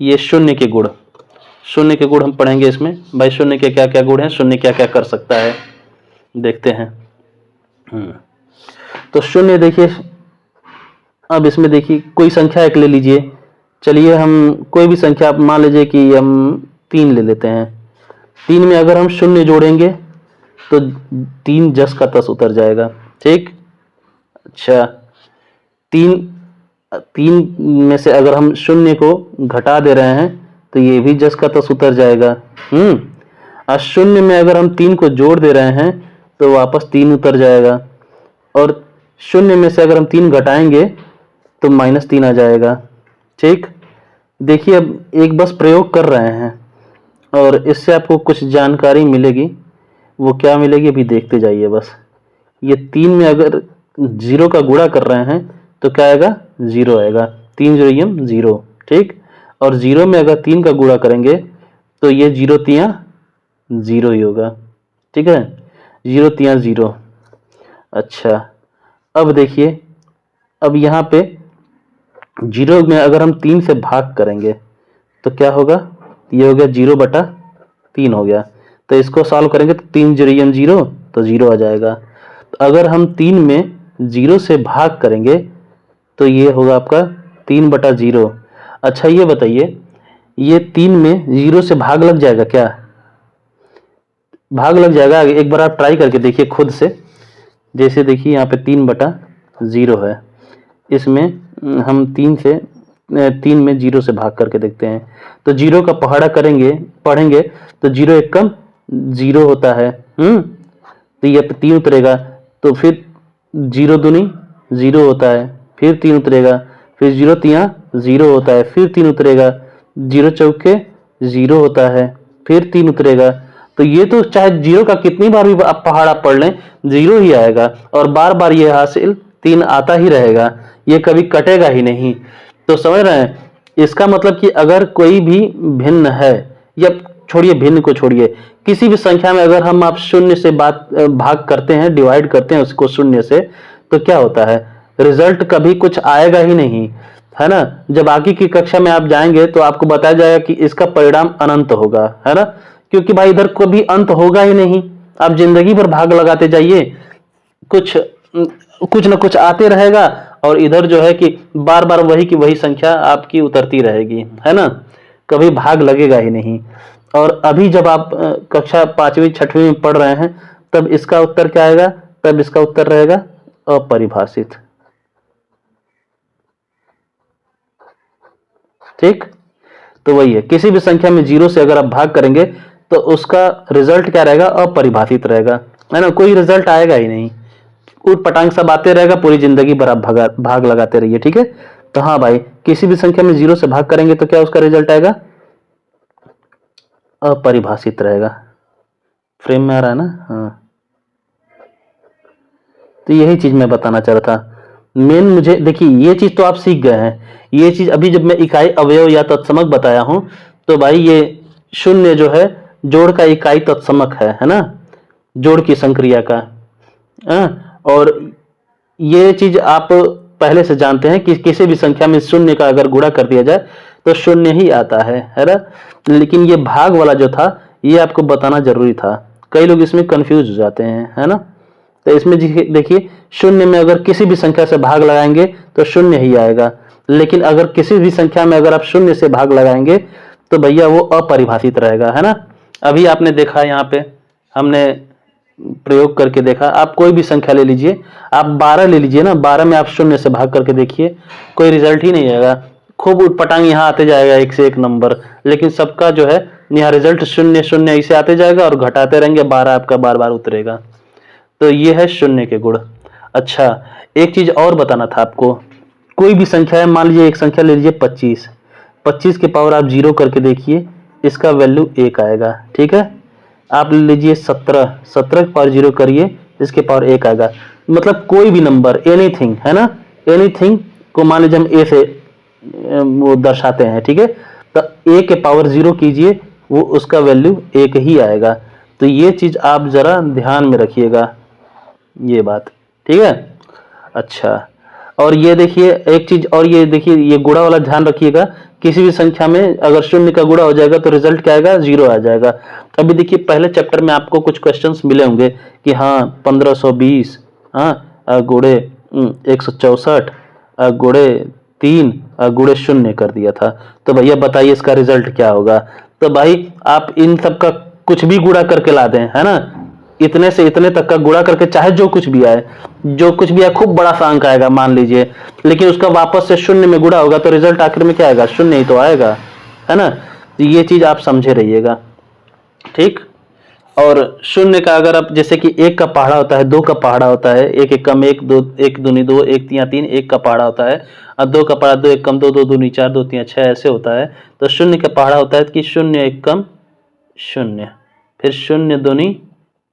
ये शून्य के गुण, शून्य के गुण हम पढ़ेंगे इसमें। भाई शून्य के क्या क्या गुण हैं, शून्य क्या क्या कर सकता है, देखते हैं। तो शून्य देखिए, अब इसमें देखिए कोई संख्या एक ले लीजिए। चलिए हम कोई भी संख्या मान लीजिए कि हम 3 ले लेते हैं। 3 में अगर हम शून्य जोड़ेंगे तो 3 10 का 10 उतर जाएगा, ठीक। अच्छा, 3 में से अगर हम शून्य को घटा दे रहे हैं तो ये भी 10 का 10 उतर जाएगा। और शून्य में अगर हम 3 को जोड़ दे रहे हैं तो वापस 3 उतर जाएगा। और शून्य में से अगर हम 3 घटाएंगे तो -3 आ जाएगा, ठीक। देखिए अब एक बस प्रयोग कर रहे हैं और इससे आपको कुछ जानकारी मिलेगी। वो क्या मिलेगी अभी देखते जाइए बस। ये 3 में अगर 0 का गुणा कर रहे हैं तो क्या आएगा, 0 आएगा। 3 0 0, ठीक। और 0 में अगर 3 का गुणा करेंगे तो ये 0 3 0 ही होगा, ठीक है। 0 3 0। अच्छा, अब देखिए, अब यहाँ पे 0 में अगर हम 3 से भाग करेंगे तो क्या होगा, ये हो गया 0/3 हो गया। तो इसको सॉल्व करेंगे तो 3 0 0 तो 0 आ जाएगा। तो अगर हम 3 में 0 से भाग करेंगे तो ये होगा आपका 3/0। अच्छा ये बताइए, ये 3 में 0 से भाग लग जाएगा क्या, भाग लग जाएगा। एक बार आप ट्राई करके देखिए खुद से। जैसे देखिए यहाँ पे 3/0 है, इसमें हम 3 में 0 से भाग करके देखते हैं। तो 0 का पहाड़ा पढ़ेंगे तो 0 1 कम 0 होता है। तो ये 3 उतरेगा। तो फिर 0 दूनी 0 होता है, फिर 3 उतरेगा। फिर 0 3 0 होता है, फिर 3 उतरेगा। 0 चौके 0 होता है, फिर 3 उतरेगा। तो ये तो चाहे 0 का कितनी बार भी आप पहाड़ा पढ़ लें 0 ही आएगा और बार बार ये हासिल 3 आता ही रहेगा, ये कभी कटेगा ही नहीं। तो समझ रहे हैं, इसका मतलब कि अगर कोई भी भिन्न है, या छोड़िए भिन्न को छोड़िए, किसी भी संख्या में अगर हम आप शून्य से भाग करते हैं, डिवाइड करते हैं उसको शून्य से, तो क्या होता है, रिजल्ट कभी कुछ आएगा ही नहीं, है ना। जब आगे की कक्षा में आप जाएंगे तो आपको बताया जाएगा कि इसका परिणाम अनंत होगा, है ना। क्योंकि भाई इधर कभी अंत होगा ही नहीं। आप जिंदगी भर भाग लगाते जाइए, कुछ ना कुछ आते रहेगा और इधर जो है कि बार बार वही की वही संख्या आपकी उतरती रहेगी, है ना। कभी भाग लगेगा ही नहीं। और अभी जब आप कक्षा 5वीं 6वीं में पढ़ रहे हैं तब इसका उत्तर क्या आएगा, तब इसका उत्तर रहेगा अपरिभाषित, ठीक। तो वही है, किसी भी संख्या में 0 से अगर आप भाग करेंगे तो उसका रिजल्ट क्या रहेगा, अपरिभाषित रहेगा, है ना। कोई रिजल्ट आएगा ही नहीं, उठ पटांग सब आते रहेगा, पूरी जिंदगी भर आप भाग लगाते रहिए, ठीक है। तो हाँ भाई, किसी भी संख्या में 0 से भाग करेंगे तो क्या उसका रिजल्ट आएगा, अपरिभाषित रहेगा। फ्रेम में आ रहा है ना, हाँ। तो यही चीज मैं बताना चाह रहा था। मेन मुझे देखिए, ये चीज तो आप सीख गए हैं। ये चीज अभी जब मैं इकाई अवयव या तत्समक बताया हूं तो भाई ये शून्य जो है जोड़ का इकाई तत्समक है ना, जोड़ की संक्रिया का। और ये चीज आप पहले से जानते हैं कि किसी भी संख्या में शून्य का अगर गुणा कर दिया जाए तो शून्य ही आता है ना। लेकिन ये भाग वाला जो था ये आपको बताना जरूरी था, कई लोग इसमें कंफ्यूज हो जाते हैं, है ना। तो इसमें देखिए, शून्य में अगर किसी भी संख्या से भाग लगाएंगे तो शून्य ही आएगा, लेकिन अगर किसी भी संख्या में अगर आप शून्य से भाग लगाएंगे तो भैया वो अपरिभाषित रहेगा, है ना। अभी आपने देखा, यहाँ पे हमने प्रयोग करके देखा। आप कोई भी संख्या ले लीजिए, आप 12 ले लीजिए ना, 12 में आप शून्य से भाग करके देखिए, कोई रिजल्ट ही नहीं आएगा। खूब उठपटांग यहाँ आते जाएगा एक से एक नंबर, लेकिन सबका जो है यहाँ रिजल्ट 0 0 ऐसे आते जाएगा और घटाते रहेंगे, 12 आपका बार बार उतरेगा। तो ये है शून्य के गुण। अच्छा, एक चीज और बताना था आपको। कोई भी संख्या है, मान लीजिए एक संख्या ले लीजिए 25, 25 के पावर आप 0 करके देखिए, इसका वैल्यू 1 आएगा, ठीक है। आप ले लीजिए 17, 17 के पावर 0 करिए, इसके पावर 1 आएगा। मतलब कोई भी नंबर, एनीथिंग, है ना, एनीथिंग को मान लीजिए हम ए से वो दर्शाते हैं, ठीक है। तो ए के पावर 0 कीजिए, वो उसका वैल्यू 1 ही आएगा। तो ये चीज आप जरा ध्यान में रखिएगा, ये बात, ठीक है। अच्छा, और ये देखिए एक चीज और, ये देखिए ये गुणा वाला ध्यान रखिएगा किसी भी संख्या में अगर शून्य का गुणा हो जाएगा तो रिजल्ट क्या आएगा, 0 आ जाएगा। अभी देखिए पहले चैप्टर में आपको कुछ क्वेश्चंस मिले होंगे कि हाँ 1520 गुणे 164 गुणे 3 गुणे 0 कर दिया था। तो भैया बताइए इसका रिजल्ट क्या होगा। तो भाई आप इन सब का कुछ भी गुणा करके ला दें, है ना, इतने से इतने तक का गुणा करके चाहे जो कुछ भी आए, जो कुछ भी आए, खूब बड़ा सा अंक आएगा मान लीजिए, लेकिन उसका वापस से शून्य में गुणा होगा तो रिजल्ट आखिर में क्या आएगा, शून्य ही तो आएगा, है ना। तो ये चीज आप समझे रहिएगा, ठीक। और शून्य का अगर आप जैसे कि एक का पहाड़ा होता है, दो का पहाड़ा होता है, एक एक कम एक, दो एक दूनी दो, एक तिया तीन, एक का पहाड़ा होता है, और दो का पहाड़ा दो एक कम दो, दो दूनी चार, दो तिया छह, ऐसे होता है। तो शून्य का पहाड़ा होता है कि शून्य एक कम शून्य, फिर शून्य दूनी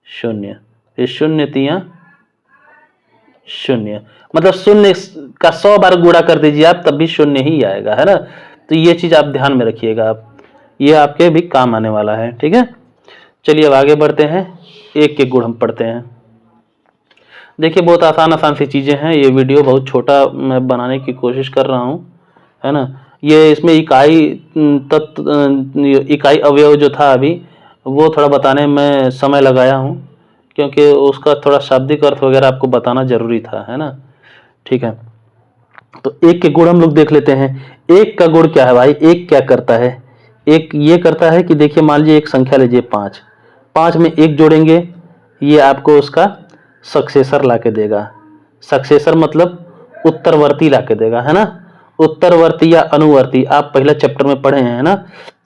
शून्य, फिर शून्य तिया शून्य, मतलब शून्य का 100 बार गुणा कर दीजिए आप तब भी शून्य ही आएगा, है ना। तो ये चीज आप ध्यान में रखिएगा, आप ये आपके भी काम आने वाला है, ठीक है। चलिए अब आगे बढ़ते हैं, एक के गुण हम पढ़ते हैं। देखिए बहुत आसान आसान सी चीजें हैं, ये वीडियो बहुत छोटा मैं बनाने की कोशिश कर रहा हूँ, है ना। ये इसमें इकाई तत्व इकाई अवयव जो था अभी वो थोड़ा बताने में समय लगाया हूँ, क्योंकि उसका थोड़ा शाब्दिक अर्थ वगैरह आपको बताना जरूरी था, है ना, ठीक है। तो एक के गुण हम लोग देख लेते हैं। एक का गुण क्या है भाई, एक क्या करता है, एक ये करता है कि देखिए मान लीजिए एक संख्या लीजिए 5, 5 में एक जोड़ेंगे, ये आपको उसका सक्सेसर ला के देगा। सक्सेसर मतलब उत्तरवर्ती ला के देगा, है ना। उत्तरवर्ती या अनुवर्ती आप पहले चैप्टर में पढ़े हैं, है ना।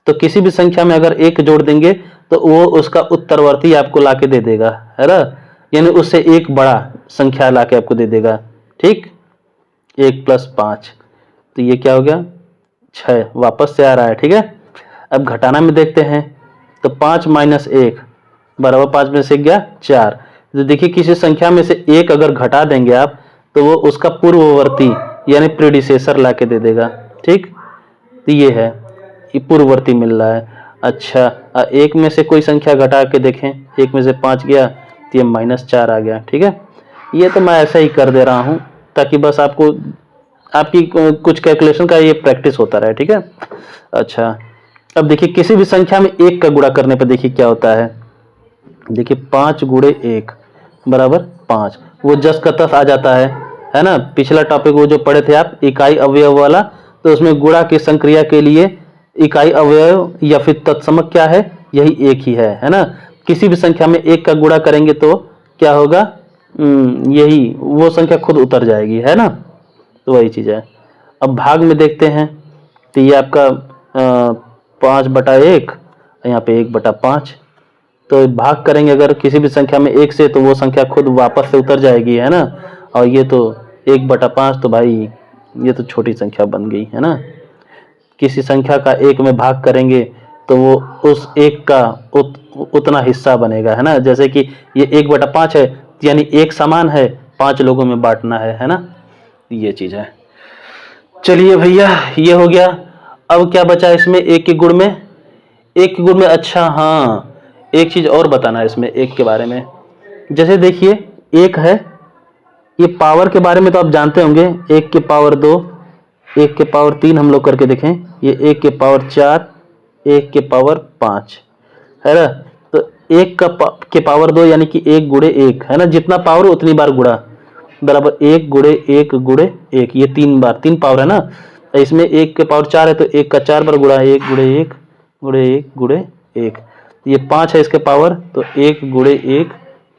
तो किसी भी संख्या में अगर एक जोड़ देंगे तो वो उसका उत्तरवर्ती आपको ला के दे देगा, है ना, यानी उससे एक बड़ा संख्या ला के आपको दे देगा, ठीक। 1 + 5 तो ये क्या हो गया, 6 वापस से आ रहा है, ठीक है। अब घटाना में देखते हैं, तो 5 - 1 बराबर 5 में से गया 4। तो देखिए किसी संख्या में से एक अगर घटा देंगे आप तो वो उसका पूर्ववर्ती यानी प्रीडिसेसर ला के दे देगा, ठीक। तो ये है, ये पूर्ववर्ती मिल रहा है। अच्छा एक में से कोई संख्या घटा के देखें, एक में से 5 गया तो ये -4 आ गया, ठीक है। ये तो मैं ऐसा ही कर दे रहा हूँ ताकि बस आपको आपकी कुछ कैलकुलेशन का ये प्रैक्टिस होता रहे, ठीक है। अच्छा अब देखिए किसी भी संख्या में एक का गुणा करने पर देखिए क्या होता है, देखिए 5 × 1 बराबर 5, वो जस का तस आ जाता है ना। पिछला टॉपिक वो जो पढ़े थे आप इकाई अवयव वाला, तो उसमें गुणा की संक्रिया के लिए इकाई अवयव या फिर तत्समक क्या है, यही एक ही है ना। किसी भी संख्या में एक का गुणा करेंगे तो क्या होगा, यही वो संख्या खुद उतर जाएगी, है ना। तो वही चीज है। अब भाग में देखते हैं, तो ये आपका 5/1, यहाँ पे 1/5, तो भाग करेंगे अगर किसी भी संख्या में एक से तो वो संख्या खुद वापस से उतर जाएगी, है ना। और ये तो 1/5, तो भाई ये तो छोटी संख्या बन गई, है ना। किसी संख्या का एक में भाग करेंगे तो वो उस एक का उतना हिस्सा बनेगा, है ना। जैसे कि ये 1/5 है यानी एक समान है, 5 लोगों में बांटना है ना, ये चीज है। चलिए भैया ये हो गया। अब क्या बचा इसमें एक के गुण में, एक के गुण में, अच्छा हाँ एक चीज और बताना है इसमें एक के बारे में। जैसे देखिए एक है, ये पावर के बारे में तो आप जानते होंगे, 1 के पावर 2, 1 के पावर 3 हम लोग करके देखें, ये 1 के पावर 4, 1 के पावर 5, है ना। तो 1 के पावर 2 यानी कि 1 × 1, है ना, जितना पावर उतनी बार गुणा, बराबर 1 × 1 × 1, ये 3 बार, 3 पावर है ना। इसमें 1 के पावर 4 है तो 1 का 4 बार गुणा, 1 × 1 × 1 × 1, ये 5 है इसके पावर, तो 1 × 1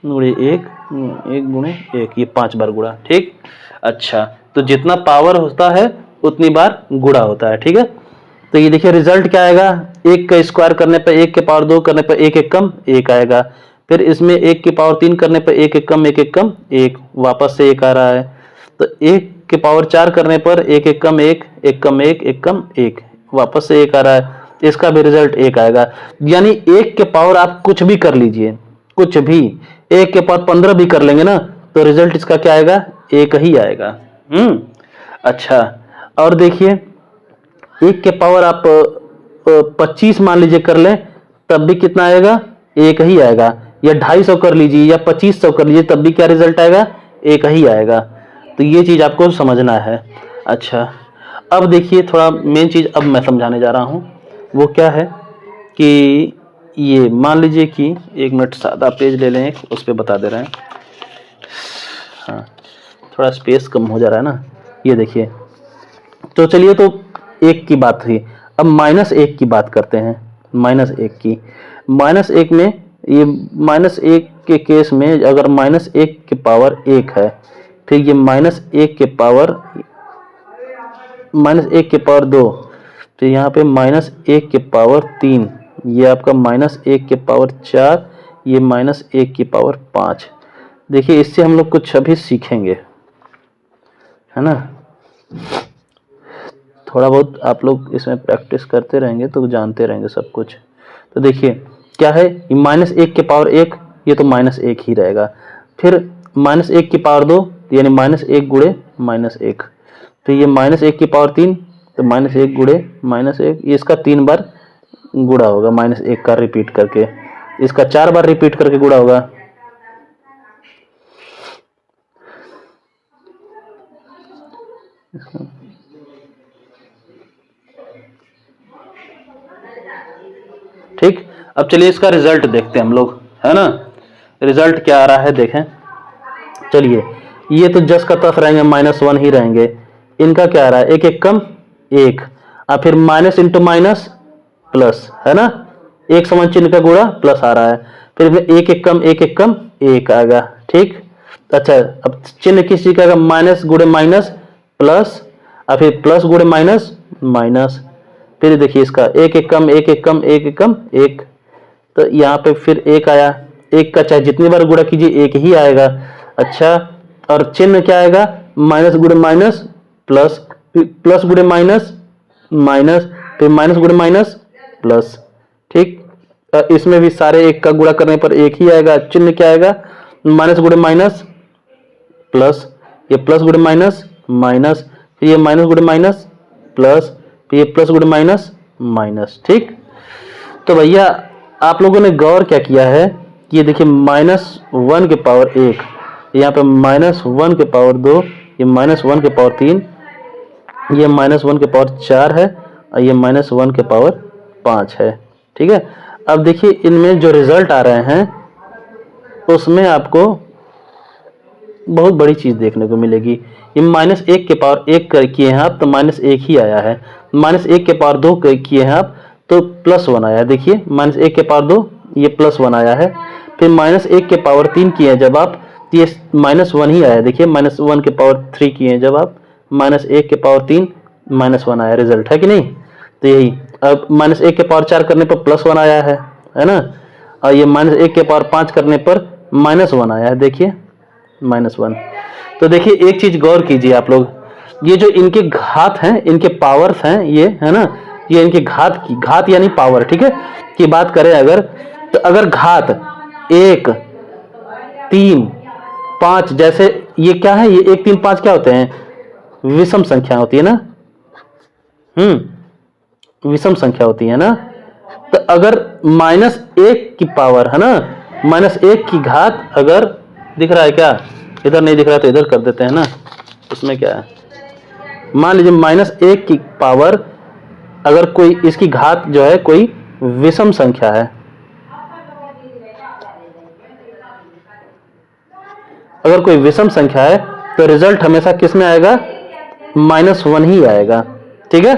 × 1 × 1, ये 5 बार गुणा, ठीक। अच्छा तो जितना पावर होता है उतनी बार गुणा होता है, ठीक है। तो ये देखिए रिजल्ट क्या आएगा, 1 का स्क्वायर करने पर 1 के पावर 2 करने पर 1 1 कम 1 आएगा, फिर इसमें 1 के पावर 3 करने पर 1 1 कम 1 1 कम 1, वापस से 1 आ रहा है। तो 1 के पावर 4 करने पर 1 1 कम 1 1 कम 1 1 कम 1, वापस से 1 आ रहा है, इसका भी रिजल्ट 1 आएगा। यानी 1 के पावर आप कुछ भी कर लीजिए, कुछ भी, 1 के पावर 15 भी कर लेंगे ना तो रिजल्ट इसका क्या आएगा, 1 ही आएगा। अच्छा और देखिए 1 के पावर आप 25 मान लीजिए कर लें तब भी कितना आएगा, 1 ही आएगा, या 250 कर लीजिए या 2500 कर लीजिए तब भी क्या रिजल्ट आएगा, 1 ही आएगा। तो ये चीज आपको समझना है। अच्छा अब देखिए थोड़ा मेन चीज़ अब मैं समझाने जा रहा हूँ, वो क्या है कि ये मान लीजिए कि 1 मिनट सादा पेज ले लें, उस पर बता दे रहे हैं। हाँ, थोड़ा स्पेस कम हो जा रहा है ना, ये देखिए। तो चलिए, तो 1 की बात थी, अब -1 की बात करते हैं। -1 की, -1 में ये -1 के केस में अगर -1 के पावर 1 है, फिर ये -1 के पावर -1 के पावर 2, तो यहाँ पे -1 के पावर 3, ये आपका -1 के पावर 4, ये -1 की पावर 5। देखिए इससे हम लोग कुछ अभी सीखेंगे, है ना। थोड़ा बहुत आप लोग इसमें प्रैक्टिस करते रहेंगे तो जानते रहेंगे सब कुछ। तो देखिए क्या है, -1 के पावर 1, ये तो -1 ही रहेगा। फिर -1 की पावर 2, यानी -1 गुणे -1, तो ये -1 की पावर 3, तो -1 गुणे -1, ये इसका 3 बार गुणा होगा, -1 का रिपीट करके, इसका 4 बार रिपीट करके गुणा होगा। ठीक, अब चलिए इसका रिजल्ट देखते हैं हम लोग, है ना। रिजल्ट क्या आ रहा है देखें। चलिए, ये तो जस का तस रहेंगे, -1 ही रहेंगे। इनका क्या आ रहा है, 1 1 कम 1, और फिर माइनस इंटू माइनस प्लस, है ना, एक समान चिन्ह का गुणा प्लस आ रहा है। फिर 1 1 कम 1 1 कम 1 आएगा। ठीक, अच्छा, अब चिन्ह किस चीज का, माइनस गुणे माइनस प्लस, और फिर प्लस गुणे माइनस माइनस। फिर देखिए इसका 1 1 कम 1 1 कम 1 1 कम 1, तो यहाँ पे फिर 1 आया। 1 का चाहे जितनी बार गुणा कीजिए 1 ही आएगा। अच्छा, और चिन्ह क्या आएगा, माइनस गुणे माइनस प्लस, प्लस गुणे माइनस माइनस, फिर माइनस गुणे माइनस प्लस। ठीक, इसमें भी सारे 1 का गुणा करने पर 1 ही आएगा। चिन्ह क्या आएगा, माइनस गुणे माइनस प्लस, ये प्लस गुणे माइनस माइनस, फिर ये माइनस गुणे माइनस प्लस, फिर ये प्लस गुणे माइनस माइनस। ठीक, तो भैया आप लोगों ने गौर क्या किया है, ये देखिए -1 के पावर 1, यहाँ पे -1 के पावर 2, ये -1 के पावर 3, ये -1 के पावर 4 है, और ये -1 के पावर 5 है। ठीक है, अब देखिए इनमें जो रिजल्ट आ रहे हैं उसमें आपको बहुत बड़ी चीज देखने को मिलेगी। ये -1 के पावर 1 किए हैं आप तो -1 ही आया है, -1 के पावर 2 किए हैं आप तो +1 आया है। देखिए -1 के पावर 2, ये +1 आया है। फिर -1 के पावर 3 किए हैं जब आप, तो ये -1 ही आया है। देखिए -1 के पावर 3 किए हैं जब आप, -1 के पावर 3 -1 आया, रिजल्ट है कि नहीं। तो यही, अब -1 के पावर 4 करने पर +1 आया है ना, और ये -1 के पावर 5 करने पर -1 आया है। देखिए -1। तो देखिए एक चीज गौर कीजिए आप लोग, ये जो इनके घात हैं, इनके पावर्स हैं, ये है ना, ये इनके घात की, घात यानी पावर, ठीक है, की बात करें अगर, तो अगर घात 1 3 5, जैसे ये क्या है, ये 1 3 5 क्या होते हैं, विषम संख्या होती है ना, विषम संख्या होती है ना। तो अगर -1 की पावर, है ना, -1 की घात, अगर दिख रहा है क्या, इधर नहीं दिख रहा तो इधर कर देते हैं ना, इसमें क्या है, मान लीजिए -1 की पावर, अगर कोई इसकी घात जो है कोई विषम संख्या है, अगर कोई विषम संख्या है तो रिजल्ट हमेशा किस में आएगा, -1 ही आएगा। ठीक है,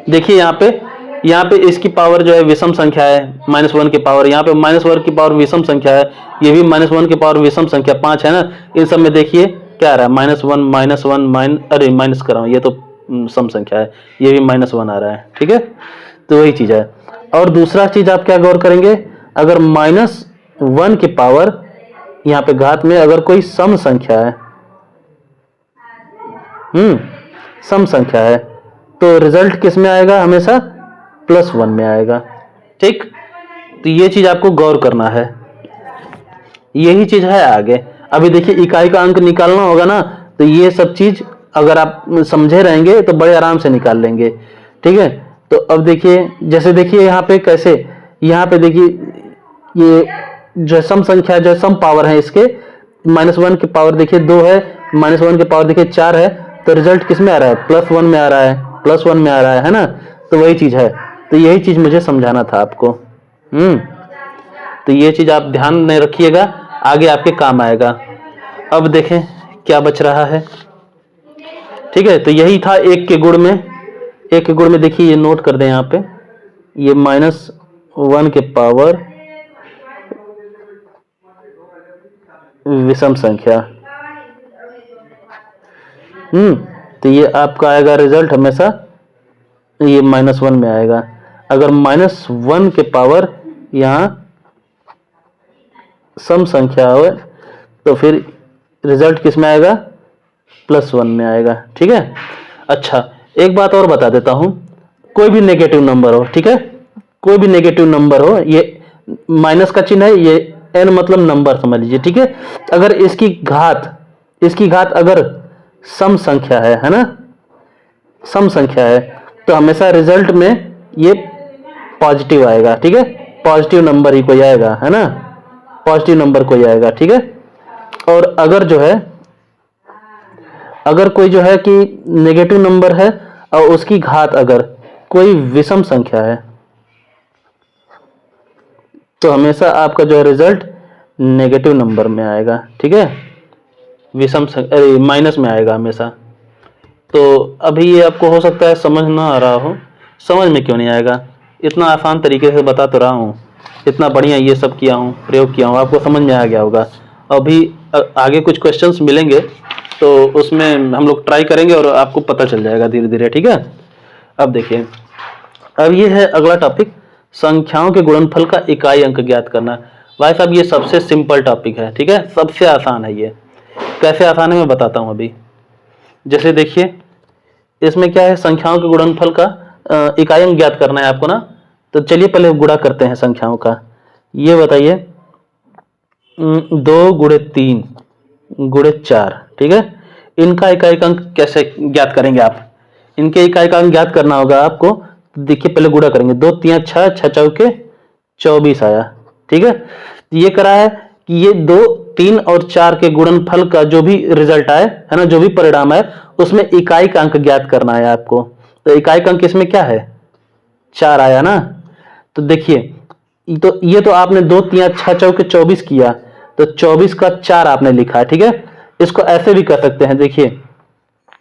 देखिए यहाँ पे इसकी पावर जो है विषम संख्या है, -1 की पावर, यहाँ पे -1 की पावर विषम संख्या है, ये भी -1 की पावर विषम संख्या 5 है ना। इन सब में देखिए क्या आ रहा है, -1 अरे माइनस कर रहा हूँ, ये तो सम संख्या है, ये भी -1 आ रहा है। ठीक है, तो वही चीज है। और दूसरा चीज आप क्या गौर करेंगे, अगर -1 की पावर, यहाँ पे घात में अगर कोई सम संख्या है, सम संख्या है, तो रिजल्ट किस में आएगा, हमेशा +1 में आएगा। ठीक, तो ये चीज आपको गौर करना है, यही चीज है आगे। अभी देखिए इकाई का अंक निकालना होगा ना, तो ये सब चीज अगर आप समझे रहेंगे तो बड़े आराम से निकाल लेंगे। ठीक है, तो अब देखिए, जैसे देखिए यहाँ पे कैसे, यहाँ पे देखिए ये जो सम संख्या, जो सम पावर है इसके, -1 की पावर देखिए 2 है, -1 की पावर देखिए 4 है, तो रिजल्ट किस में आ रहा है, +1 में आ रहा है। +1 में आ रहा है ना, तो वही चीज है। तो यही चीज मुझे समझाना था आपको। तो ये चीज आप ध्यान में रखिएगा, आगे आपके काम आएगा। अब देखें क्या बच रहा है। ठीक है, तो यही था एक के गुण में। एक के गुण में देखिए, ये नोट कर दें यहाँ पे, ये -1 के पावर विषम संख्या। तो ये आपका आएगा रिजल्ट हमेशा ये -1 में आएगा। अगर -1 के पावर यहाँ सम संख्या हो तो फिर रिजल्ट किस में आएगा, +1 में आएगा। ठीक है। अच्छा, एक बात और बता देता हूं, कोई भी नेगेटिव नंबर हो, ठीक है, कोई भी नेगेटिव नंबर हो, ये माइनस का चिन्ह है, ये n मतलब नंबर समझ लीजिए। ठीक है, अगर इसकी घात अगर सम संख्या है ना, सम संख्या है, तो हमेशा रिजल्ट में ये पॉजिटिव आएगा। ठीक है, पॉजिटिव नंबर ही कोई आएगा, है ना, पॉजिटिव नंबर कोई आएगा। ठीक है, और अगर जो है, अगर कोई जो है कि नेगेटिव नंबर है और उसकी घात अगर कोई विषम संख्या है, तो हमेशा आपका जो है रिजल्ट नेगेटिव नंबर में आएगा। ठीक है, विषम माइनस में आएगा हमेशा। तो अभी ये आपको हो सकता है समझ ना आ रहा हो। समझ में क्यों नहीं आएगा, इतना आसान तरीके से बता तो रहा हूँ, इतना बढ़िया ये सब किया हूँ, प्रयोग किया हूँ, आपको समझ में आ गया होगा। अभी आगे कुछ क्वेश्चंस मिलेंगे तो उसमें हम लोग ट्राई करेंगे और आपको पता चल जाएगा धीरे धीरे। ठीक है, अब देखिए, अब ये है अगला टॉपिक, संख्याओं के गुणनफल का इकाई अंक ज्ञात करना। भाई साहब ये सबसे सिंपल टॉपिक है। ठीक है, सबसे आसान है ये। कैसे आसान है मैं बताता हूँ अभी। जैसे देखिए, इसमें क्या है, संख्याओं के गुणनफल का इकाई अंक ज्ञात करना है आपको ना। तो चलिए पहले गुणा करते हैं संख्याओं का। ये बताइए 2 × 3 × 4, ठीक है, इनका इकाई अंक कैसे ज्ञात करेंगे आप। इनके इकाई का अंक ज्ञात करना होगा आपको। देखिए पहले गुणा करेंगे, 2 × 3 = 6, 6 चौके 24 आया। ठीक है, ये करा है कि ये 2, 3 और 4 के गुणनफल का जो भी रिजल्ट आए, है ना, जो भी परिणाम है, उसमें इकाई का अंक ज्ञात करना है आपको। तो इकाई का अंक इसमें क्या है, 4 आया ना। तो देखिए, तो ये तो आपने 2 × 3 = 6, चौके 24 किया, तो 24 का 4 आपने लिखा है। ठीक है, इसको ऐसे भी कर सकते हैं। देखिए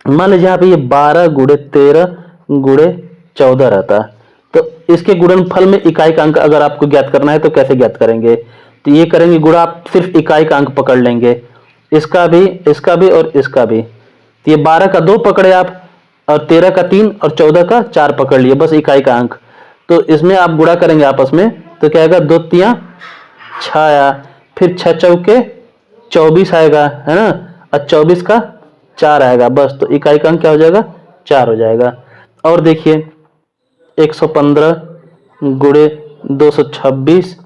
मान लीजिए यहाँ पे ये 12 × 13 × 14 रहता, तो इसके गुणनफल में इकाई का अंक अगर आपको ज्ञात करना है तो कैसे ज्ञात करेंगे। तो ये करेंगे गुणा, आप सिर्फ इकाई का अंक पकड़ लेंगे, इसका भी, इसका भी और इसका भी। तो ये 12 का 2 पकड़े आप, और 13 का 3 और 14 का 4 पकड़ लिए, बस इकाई का अंक। तो इसमें आप गुणा करेंगे आपस में, तो क्या आएगा, 2 × 3 = 6 आया, फिर 6 चौके 24 आएगा, है ना, और 24 का 4 आएगा, बस। तो इकाई का अंक क्या हो जाएगा, 4 हो जाएगा। और देखिए 115 × 226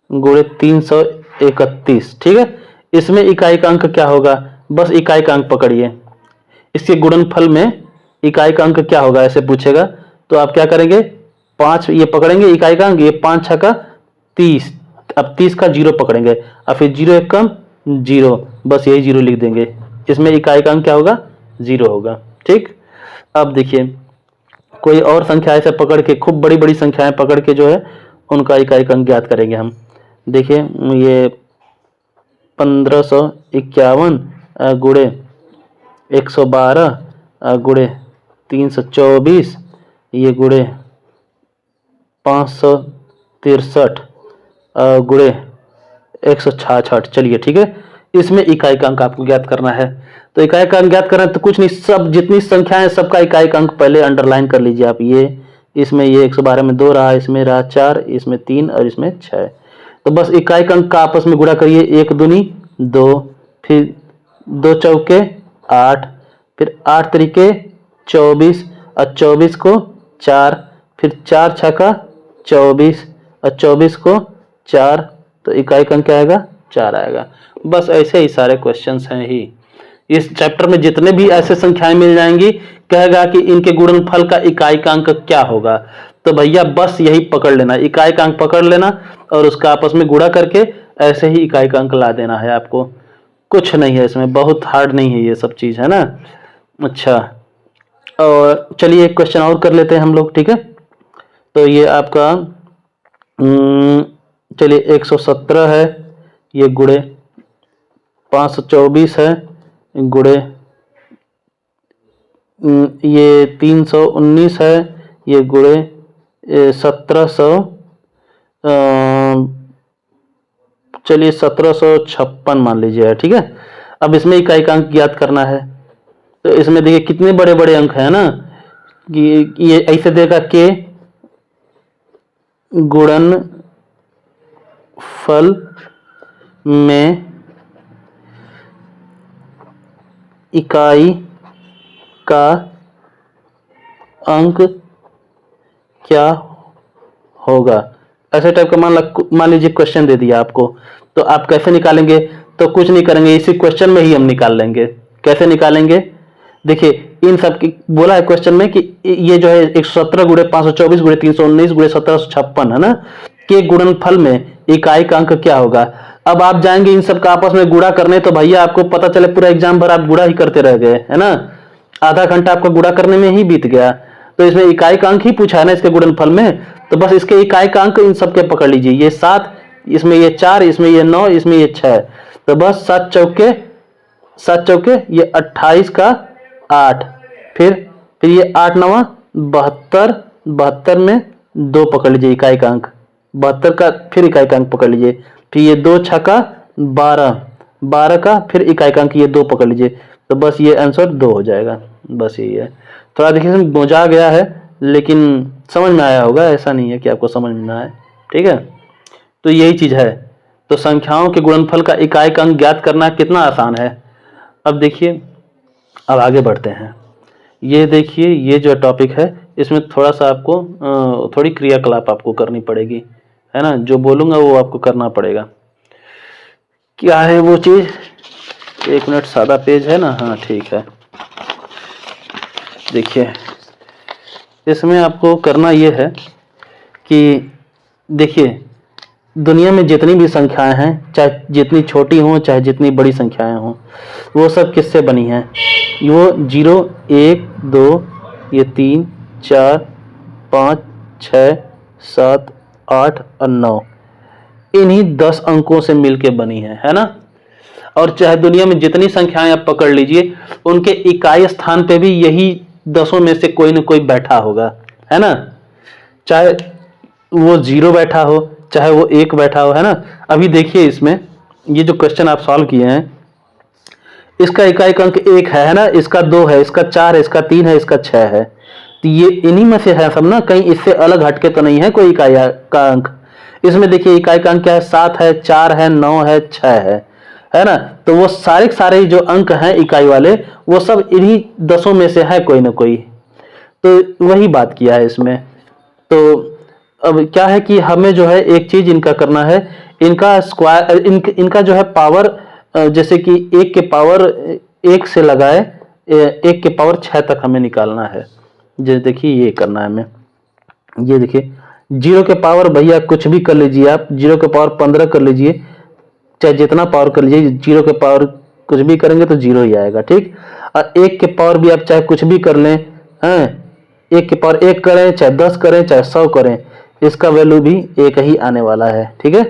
× 331, ठीक है, इसमें इकाई का अंक क्या होगा, बस इकाई का अंक पकड़िए। इसके गुणनफल में इकाई का अंक क्या होगा ऐसे पूछेगा, तो आप क्या करेंगे, 5 ये पकड़ेंगे इकाई का अंक, ये 5 × 6 = 30, अब 30 का 0 पकड़ेंगे, और फिर 0 × 1 = 0, बस यही 0 लिख देंगे। इसमें इकाई का अंक क्या होगा, 0 होगा। ठीक, अब देखिए कोई और संख्या ऐसे पकड़ के, खूब बड़ी बड़ी संख्याएं पकड़ के जो है उनका इकाई का अंक ज्ञात करेंगे हम। देखिए ये 1551 × 112 × 324, ये × 563 × 166, चलिए ठीक है, इसमें इकाई का अंक आपको ज्ञात करना है। तो इकाई का अंक ज्ञात करना है तो कुछ नहीं, सब जितनी संख्याएं सबका इकाई का अंक पहले अंडरलाइन कर लीजिए आप। ये इसमें ये 112 में 2 रहा, इसमें रहा 4, इसमें 3 और इसमें 6। तो बस इकाई का अंक का आपस में गुणा करिए, 1 दूनी 2, फिर 2 चौके 8, फिर 8 त्रिके 24, और 24 को 4, फिर 4 छक्का 24, और 24 को 4, तो इकाई का अंक क्या आएगा, 4 आएगा। बस ऐसे ही सारे क्वेश्चंस हैं ही। इस चैप्टर में जितने भी ऐसे संख्याएं मिल जाएंगी, कहेगा कि इनके गुणनफल का इकाई का अंक क्या होगा, तो भैया बस यही पकड़ लेना, इकाई का अंक पकड़ लेना और उसका आपस में गुणा करके ऐसे ही इकाई का अंक ला देना है आपको। कुछ नहीं है इसमें, बहुत हार्ड नहीं है ये सब चीज, है ना। अच्छा, और चलिए एक क्वेश्चन और कर लेते हैं हम लोग, ठीक है। तो ये आपका चलिए 117 है, ये गुड़े 524 है, गुड़े ये 319 है, ये गुड़े 1700, चलिए 1756 मान लीजिए, ठीक है। अब इसमें इकाई का अंक ज्ञात करना है। तो इसमें देखिए कितने बड़े बड़े अंक है ना, कि ये ऐसे देगा के गुणन फल में इकाई का अंक क्या होगा, ऐसे टाइप का मान लीजिए क्वेश्चन दे दिया आपको। तो आप कैसे निकालेंगे, तो कुछ नहीं करेंगे, इसी क्वेश्चन में ही हम निकाल लेंगे। कैसे निकालेंगे, देखिए इन सब की बोला है क्वेश्चन में कि ये जो है 117 गुणे 524 गुणे 319 गुणे 1756 है ना, के गुणनफल में इकाई का अंक क्या होगा। अब आप जाएंगे इन सब का आपस में गुणा करने, तो भैया आपको पता चले पूरा एग्जाम भर आप गुणा ही करते रह गए, है ना, आधा घंटा आपका गुणा करने में ही बीत गया। तो इसमें इकाई का अंक ही पूछा है ना इसके गुणनफल में, तो बस इसके इकाई का अंक इन सब के पकड़ लीजिए, ये 7, इसमें ये 4, इसमें ये 9, इसमें ये 6, तो बस 7 चौके ये 28 का 8, फिर ये 8 9 72, 72 में 2 पकड़ लीजिए इकाई का अंक, 72 का फिर इकाई का अंक पकड़ लीजिए, फिर ये 2 छक्का 12, 12 का फिर इकाई का अंक ये 2 पकड़ लीजिए, तो बस ये आंसर 2 हो जाएगा। बस यही है। थोड़ा देखिए इसमें बोझा गया है, लेकिन समझ में आया होगा, ऐसा नहीं है कि आपको समझ में ना आए, ठीक है। तो यही चीज है। तो संख्याओं के गुणनफल का इकाई का अंक ज्ञात करना कितना आसान है। अब देखिए, अब आगे बढ़ते हैं। ये देखिए, ये जो टॉपिक है इसमें थोड़ा सा आपको थोड़ी क्रियाकलाप आपको करनी पड़ेगी, है ना, जो बोलूंगा वो आपको करना पड़ेगा। क्या है वो चीज, 1 मिनट, सादा पेज है ना, हाँ ठीक है। देखिए इसमें आपको करना ये है कि देखिए दुनिया में जितनी भी संख्याएं हैं, चाहे जितनी छोटी हों चाहे जितनी बड़ी संख्याएं हों, वो सब किससे बनी हैं, वो 0 1 2 ये 3 4 5 6 7 8 और 9, इन्हीं 10 अंकों से मिलके बनी है ना। और चाहे दुनिया में जितनी संख्याएं आप पकड़ लीजिए, उनके इकाई स्थान पे भी यही 10 में से कोई ना कोई बैठा होगा, है ना, चाहे वो 0 बैठा हो चाहे वो 1 बैठा हो, है ना। अभी देखिए इसमें ये जो क्वेश्चन आप सॉल्व किए हैं, इसका इकाई का अंक 1 है ना, इसका 2 है, इसका 4 है, इसका 3 है, इसका 6 है, तो ये इन्हीं में से है सब ना, कहीं इससे अलग हटके तो नहीं है कोई इकाई का अंक। इसमें देखिए इकाई का अंक क्या है, 7 है, 4 है, 9 है, 6 है ना। तो वो सारे जो अंक हैं इकाई वाले, वो सब इन्हीं 10 में से है कोई ना कोई। तो वही बात किया है इसमें। तो अब क्या है कि हमें जो है एक चीज इनका करना है, इनका स्क्वायर, इनका जो है पावर, जैसे कि 1 के पावर 1 से लगाए 1 के पावर 6 तक हमें निकालना है। जैसे देखिए ये करना है हमें, ये देखिए 0 के पावर भैया कुछ भी कर लीजिए आप, 0 के पावर 15 कर लीजिए, चाहे जितना पावर कर लीजिए, 0 के पावर कुछ भी करेंगे तो 0 ही आएगा, ठीक। और 1 के पावर भी आप चाहे कुछ भी कर लें, हैं, 1 के पावर 1 करें, चाहे 10 करें, चाहे 100 करें, इसका वैल्यू भी 1 ही आने वाला है, ठीक है।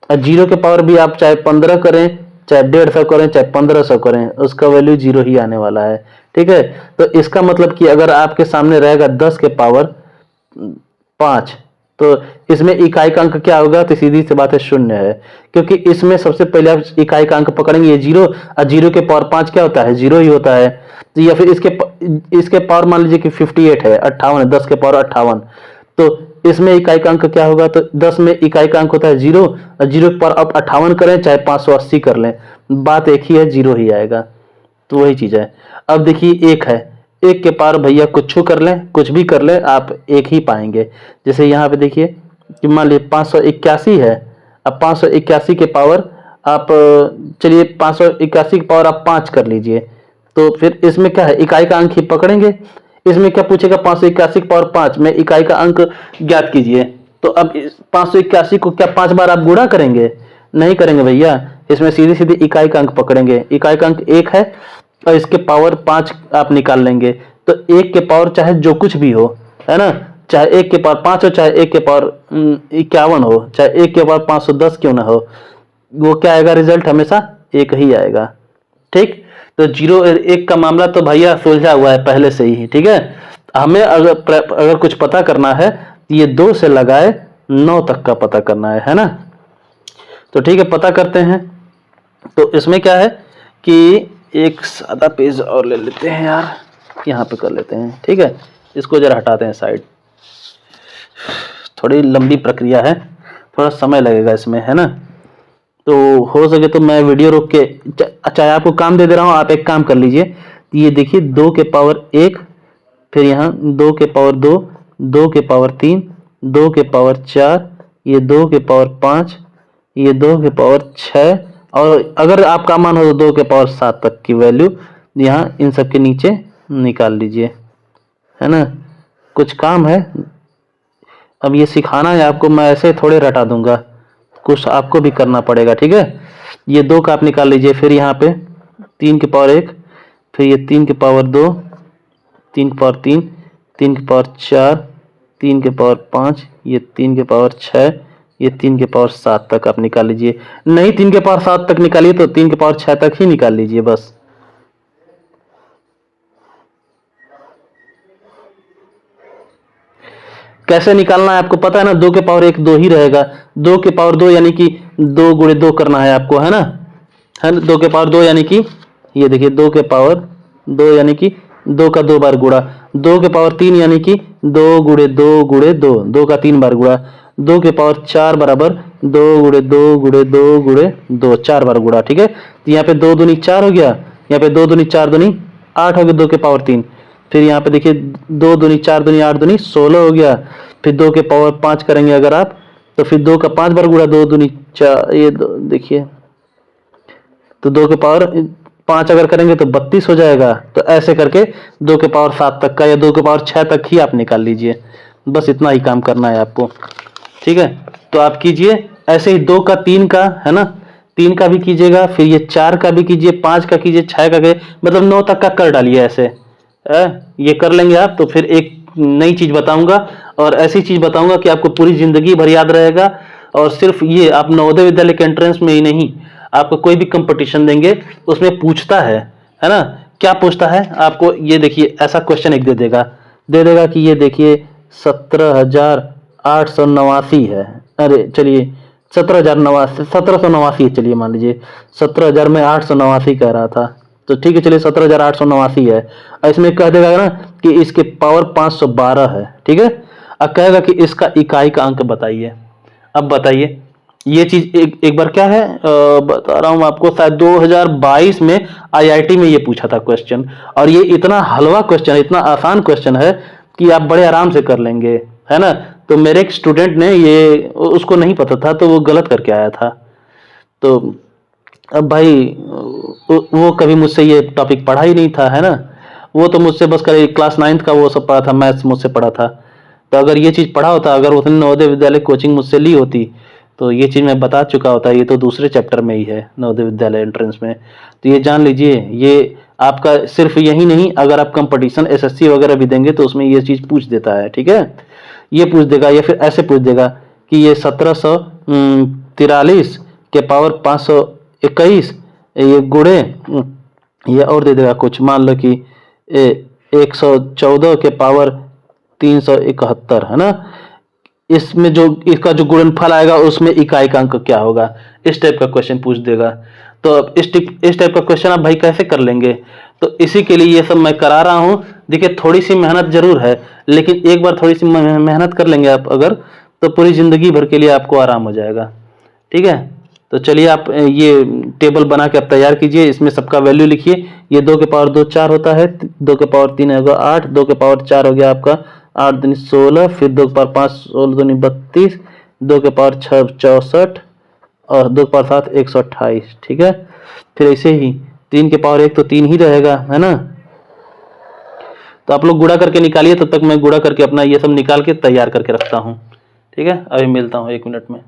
और 0 के पावर भी आप चाहे 15 करें, चाहे 150 करें, चाहे 1500 करें, उसका वैल्यू 0 ही आने वाला है, ठीक है। तो इसका मतलब कि अगर आपके सामने रहेगा 10 के पावर 5, तो इसमें इकाई का अंक क्या होगा, तो सीधी सी बात है 0 है, क्योंकि इसमें सबसे पहले आप इकाई का अंक पकड़ेंगे ये 0, और 0 के पावर 5 क्या होता है, 0 ही होता है। तो या फिर इसके पावर मान लीजिए कि 58 है, 58 है, 10 के पावर 58, तो इसमें इकाई का अंक क्या होगा, तो 10 में इकाई का अंक होता है 0, और 0 के पावर आप 58 करें चाहे 580 कर लें, बात एक ही है, 0 ही आएगा। तो वही चीज है। अब देखिए 1 है, 1 के पावर भैया कुछ कर लें, कुछ भी कर लें, आप 1 ही पाएंगे। जैसे यहाँ पे देखिए कि मान लीजिए 581 है, अब 581 के पावर आप, चलिए 581 के पावर आप 5 कर लीजिए, तो फिर इसमें क्या है, इकाई का अंक ही पकड़ेंगे। इसमें क्या पूछेगा, 581 के पावर 5 में इकाई का अंक ज्ञात कीजिए। तो अब 581 को क्या 5 बार आप गुणा करेंगे, नहीं करेंगे भैया, इसमें सीधी सीधी इकाई का अंक पकड़ेंगे। इकाई का अंक 1 है और इसके पावर 5 आप निकाल लेंगे, तो 1 के पावर चाहे जो कुछ भी हो, है ना, चाहे 1 के पावर 5 हो, चाहे 1 के पावर 51 हो, चाहे 1 के पावर 510 क्यों ना हो, वो क्या आएगा, रिजल्ट हमेशा 1 ही आएगा। ठीक, तो 0 और 1 का मामला तो भैया सुलझा हुआ है पहले से ही। ठीक है, हमें अगर कुछ पता करना है ये 2 से लगाए 9 तक का पता करना है ना। तो ठीक है, पता करते हैं। तो इसमें क्या है कि एक सादा पेज और ले लेते हैं यार, यहाँ पे कर लेते हैं। ठीक है, इसको जरा हटाते हैं साइड, थोड़ी लंबी प्रक्रिया है, थोड़ा समय लगेगा इसमें, है ना। तो हो सके तो मैं वीडियो रोक के, चाहे आपको काम दे दे रहा हूँ, आप एक काम कर लीजिए। ये देखिए 2 के पावर 1, फिर यहाँ 2 के पावर 2, 2 के पावर 3, 2 के पावर 4, ये 2 के पावर 5, ये 2 के पावर 6, और अगर आपका मान हो तो 2 के पावर 7 तक की वैल्यू यहाँ इन सब के नीचे निकाल लीजिए, है ना। कुछ काम है, अब ये सिखाना है आपको, मैं ऐसे थोड़े रटा दूंगा, कुछ आपको भी करना पड़ेगा। ठीक है, ये 2 का आप निकाल लीजिए, फिर यहाँ पे 3 के पावर 1, फिर ये 3 के पावर 2, 3 के पावर 3, 3 के पावर 4, 3 के पावर 5, ये 3 के पावर 6, ये 3 के पावर 7 तक आप निकाल लीजिए। नहीं 3 के पावर 7 तक निकालिए तो 3 के पावर 6 तक ही निकाल लीजिए बस। कैसे निकालना है आपको पता है ना, 2 के पावर 1 2 ही रहेगा, 2 के पावर 2 यानी कि 2 गुणे 2 करना है आपको, है ना। 2 के पावर 2 यानी कि ये देखिए 2 के पावर 2 यानी कि 2 का 2 बार गुणा, 2 के पावर 3 यानी कि 2 गुणे 2 गुणे 2, 2 का 3 बार गुणा, 2 के पावर 4 बराबर 2 गुणे 2 गुणे 2 गुणे 2, 4 बार गुणा। ठीक है, तो यहाँ पे 2 दूनी 4 हो गया, यहाँ पे 2 दूनी 4 दूनी 8 हो गया, 2 के पावर 3, फिर यहाँ पे देखिए 2 दूनी 4 दूनी 8 दूनी 16 हो गया, फिर 2 के पावर 5 करेंगे अगर आप तो फिर 2 का 5 बार गुणा, 2 दूनी 4, ये देखिए तो 2 के पावर 5 अगर करेंगे तो 32 हो जाएगा। तो ऐसे करके 2 के पावर 7 तक का या 2 के पावर 6 तक ही आप निकाल लीजिए, बस इतना ही काम करना है आपको। ठीक है, तो आप कीजिए ऐसे ही 2 का 3 का, है ना, 3 का भी कीजिएगा, फिर ये 4 का भी कीजिए, 5 का कीजिए, 6 का कीजिए, मतलब 9 तक का कर डालिए। ऐसे ये कर लेंगे आप तो फिर एक नई चीज बताऊंगा, और ऐसी चीज बताऊंगा कि आपको पूरी जिंदगी भर याद रहेगा। और सिर्फ ये आप नवोदय विद्यालय के एंट्रेंस में ही नहीं, आपको कोई भी कंपटीशन देंगे उसमें पूछता है ना। क्या पूछता है आपको, ये देखिए ऐसा क्वेश्चन एक दे देगा कि ये देखिए 17,889 है, अरे चलिए 17,889 चलिए मान लीजिए 17,000 में 889 कह रहा था, तो ठीक है चलिए 17,889 है। और इसमें कह देगा ना कि इसके पावर 512 है। ठीक है, अब कहेगा कि इसका इकाई का अंक बताइए। अब बताइए ये चीज एक बार क्या है, बता रहा हूं आपको, शायद 2022 में आईआईटी में ये पूछा था क्वेश्चन, और ये इतना हलवा क्वेश्चन है, इतना आसान क्वेश्चन है कि आप बड़े आराम से कर लेंगे, है ना। तो मेरे एक स्टूडेंट ने ये, उसको नहीं पता था तो वो गलत करके आया था। तो अब भाई वो कभी मुझसे ये टॉपिक पढ़ा ही नहीं था, है ना। वो तो मुझसे बस करीब क्लास 9th का वो सब पढ़ा था, मैथ्स मुझसे पढ़ा था। तो अगर ये चीज़ पढ़ा होता, अगर उसने नवोदय विद्यालय कोचिंग मुझसे ली होती तो ये चीज़ मैं बता चुका होता। ये तो दूसरे चैप्टर में ही है नवोदय विद्यालय एंट्रेंस में। तो ये जान लीजिए, ये आपका सिर्फ यही नहीं, अगर आप कंपटीशन एसएससी वगैरह भी देंगे तो उसमें ये चीज़ पूछ देता है। ठीक है, ये पूछ देगा, या फिर ऐसे पूछ देगा कि ये 1743 के पावर 521 ये गुणे, ये और दे देगा कुछ, मान लो कि 114 के पावर 371, है ना। इसमें जो इसका जो गुणनफल आएगा उसमें इकाई का अंक क्या होगा, इस टाइप का क्वेश्चन पूछ देगा। तो अब इस टाइप का क्वेश्चन आप भाई कैसे कर लेंगे। तो इसी के लिए ये सब मैं करा रहा हूँ। देखिए थोड़ी सी मेहनत जरूर है, लेकिन एक बार थोड़ी सी मेहनत कर लेंगे आप अगर, तो पूरी जिंदगी भर के लिए आपको आराम हो जाएगा। ठीक है, तो चलिए आप ये टेबल बना के आप तैयार कीजिए, इसमें सबका वैल्यू लिखिए। ये 2 के पावर 2 4 होता है, 2 के पावर 3 होगा 8, 2 के पावर 4 हो गया आपका 8 दूनी 16, फिर 2 के पावर 5 16 दूनी 32, 2 के पावर 6 64, और 2 के पावर 7 128। ठीक है, फिर ऐसे ही 3 के पावर 1 तो 3 ही रहेगा, है ना। तो आप लोग गुणा करके निकालिए, तब तक मैं गुणा करके अपना ये सब निकाल के तैयार करके रखता हूँ। ठीक है, अभी मिलता हूँ 1 मिनट में।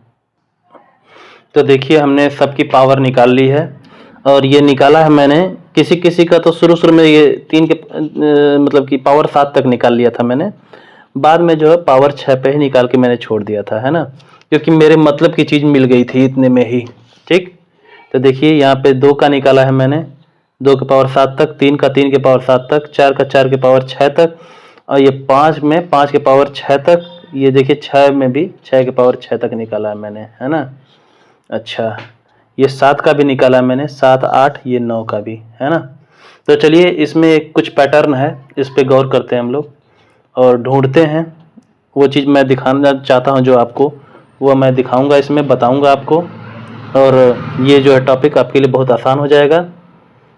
तो देखिए हमने सबकी पावर निकाल ली है, और ये निकाला है मैंने किसी किसी का तो शुरू में ये 3 के मतलब कि पावर 7 तक निकाल लिया था मैंने, बाद में जो है पावर 6 पे ही निकाल के मैंने छोड़ दिया था, है ना, क्योंकि मेरे मतलब की चीज़ मिल गई थी इतने में ही। ठीक, तो देखिए यहाँ पे 2 का निकाला है मैंने, 2 के पावर 7 तक, 3 का 3 के पावर 7 तक, 4 का 4 के पावर 6 तक, और ये 5 में 5 के पावर 6 तक, ये देखिए 6 में भी 6 के पावर 6 तक निकाला है मैंने, है ना। अच्छा, ये 7 का भी निकाला है मैंने, 7 8, ये 9 का भी, है ना। तो चलिए इसमें कुछ पैटर्न है, इस पे गौर करते हैं हम लोग और ढूंढते हैं। वो चीज़ मैं दिखाना चाहता हूँ जो आपको, वो मैं दिखाऊंगा, इसमें बताऊंगा आपको, और ये जो है टॉपिक आपके लिए बहुत आसान हो जाएगा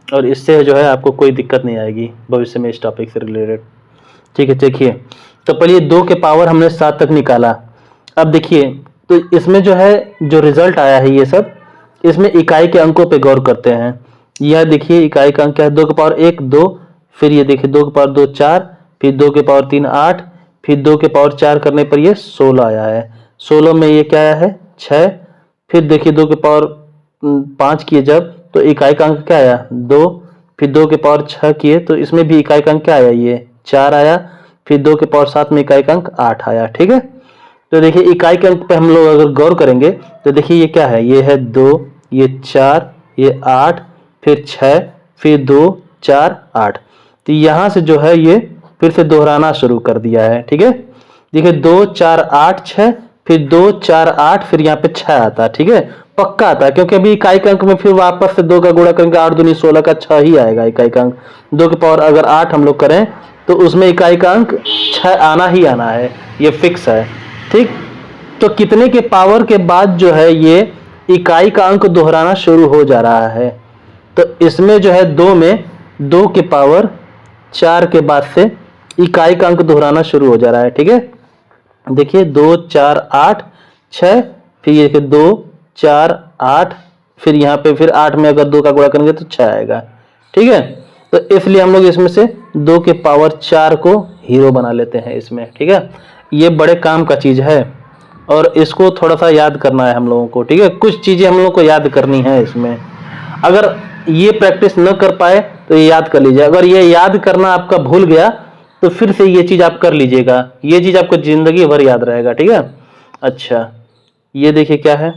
और इससे जो है आपको कोई दिक्कत नहीं आएगी भविष्य में इस टॉपिक से रिलेटेड। ठीक है, देखिए तो पहले 2 के पावर हमने 7 तक निकाला। अब देखिए तो इसमें जो है जो रिजल्ट आया है ये सब, इसमें इकाई के अंकों पे गौर करते हैं। यह देखिए इकाई का अंक क्या है, 2 के पावर 1 2, फिर ये देखिए 2 के पावर 2 4, फिर 2 के पावर 3 8, फिर 2 के पावर 4 करने पर ये 16 आया है। 16 में ये क्या आया है 6, फिर देखिए 2 के पावर 5 किए जब तो इकाई का अंक क्या आया 2, फिर 2 के पावर 6 किए तो इसमें भी इकाई का अंक क्या आया ये 4 आया, फिर 2 के पावर 7 में इकाई का अंक 8 आया। ठीक है, तो देखिए इकाई के अंक पे हम लोग अगर गौर करेंगे तो देखिए ये क्या है, ये है 2, ये 4, ये 8, फिर 6, फिर 2 4 8। तो यहाँ से जो है ये फिर से दोहराना शुरू कर दिया है। ठीक है, देखिए 2 4 8 6, फिर 2 4 8, फिर यहाँ पे 6 आता है। ठीक है, पक्का आता है क्योंकि अभी इकाई के अंक में फिर वापस से 2 का गुणा करेंगे, 8 दूनी 16 का 6 ही आएगा इकाई का अंक। 2 के पावर अगर 8 हम लोग करें तो उसमें इकाई का अंक 6 आना ही आना है, ये फिक्स है। ठीक, तो कितने के पावर के बाद जो है ये इकाई का अंक दोहराना शुरू हो जा रहा है, तो इसमें जो है 2 में 2 के पावर 4 के बाद से इकाई का अंक दोहराना शुरू हो जा रहा है। ठीक है, देखिए 2 4 8 6, फिर ये 2 4 8, फिर यहाँ पे फिर 8 में अगर 2 का गुणा करेंगे तो 6 आएगा। ठीक है, तो इसलिए हम लोग इसमें से 2 के पावर 4 को हीरो बना लेते हैं इसमें। ठीक है, ये बड़े काम का चीज़ है और इसको थोड़ा सा याद करना है हम लोगों को। ठीक है, कुछ चीज़ें हम लोग को याद करनी है इसमें, अगर ये प्रैक्टिस न कर पाए तो ये याद कर लीजिए। अगर ये याद करना आपका भूल गया तो फिर से ये चीज़ आप कर लीजिएगा, ये चीज़ आपको ज़िंदगी भर याद रहेगा। ठीक है, अच्छा ये देखिए क्या है,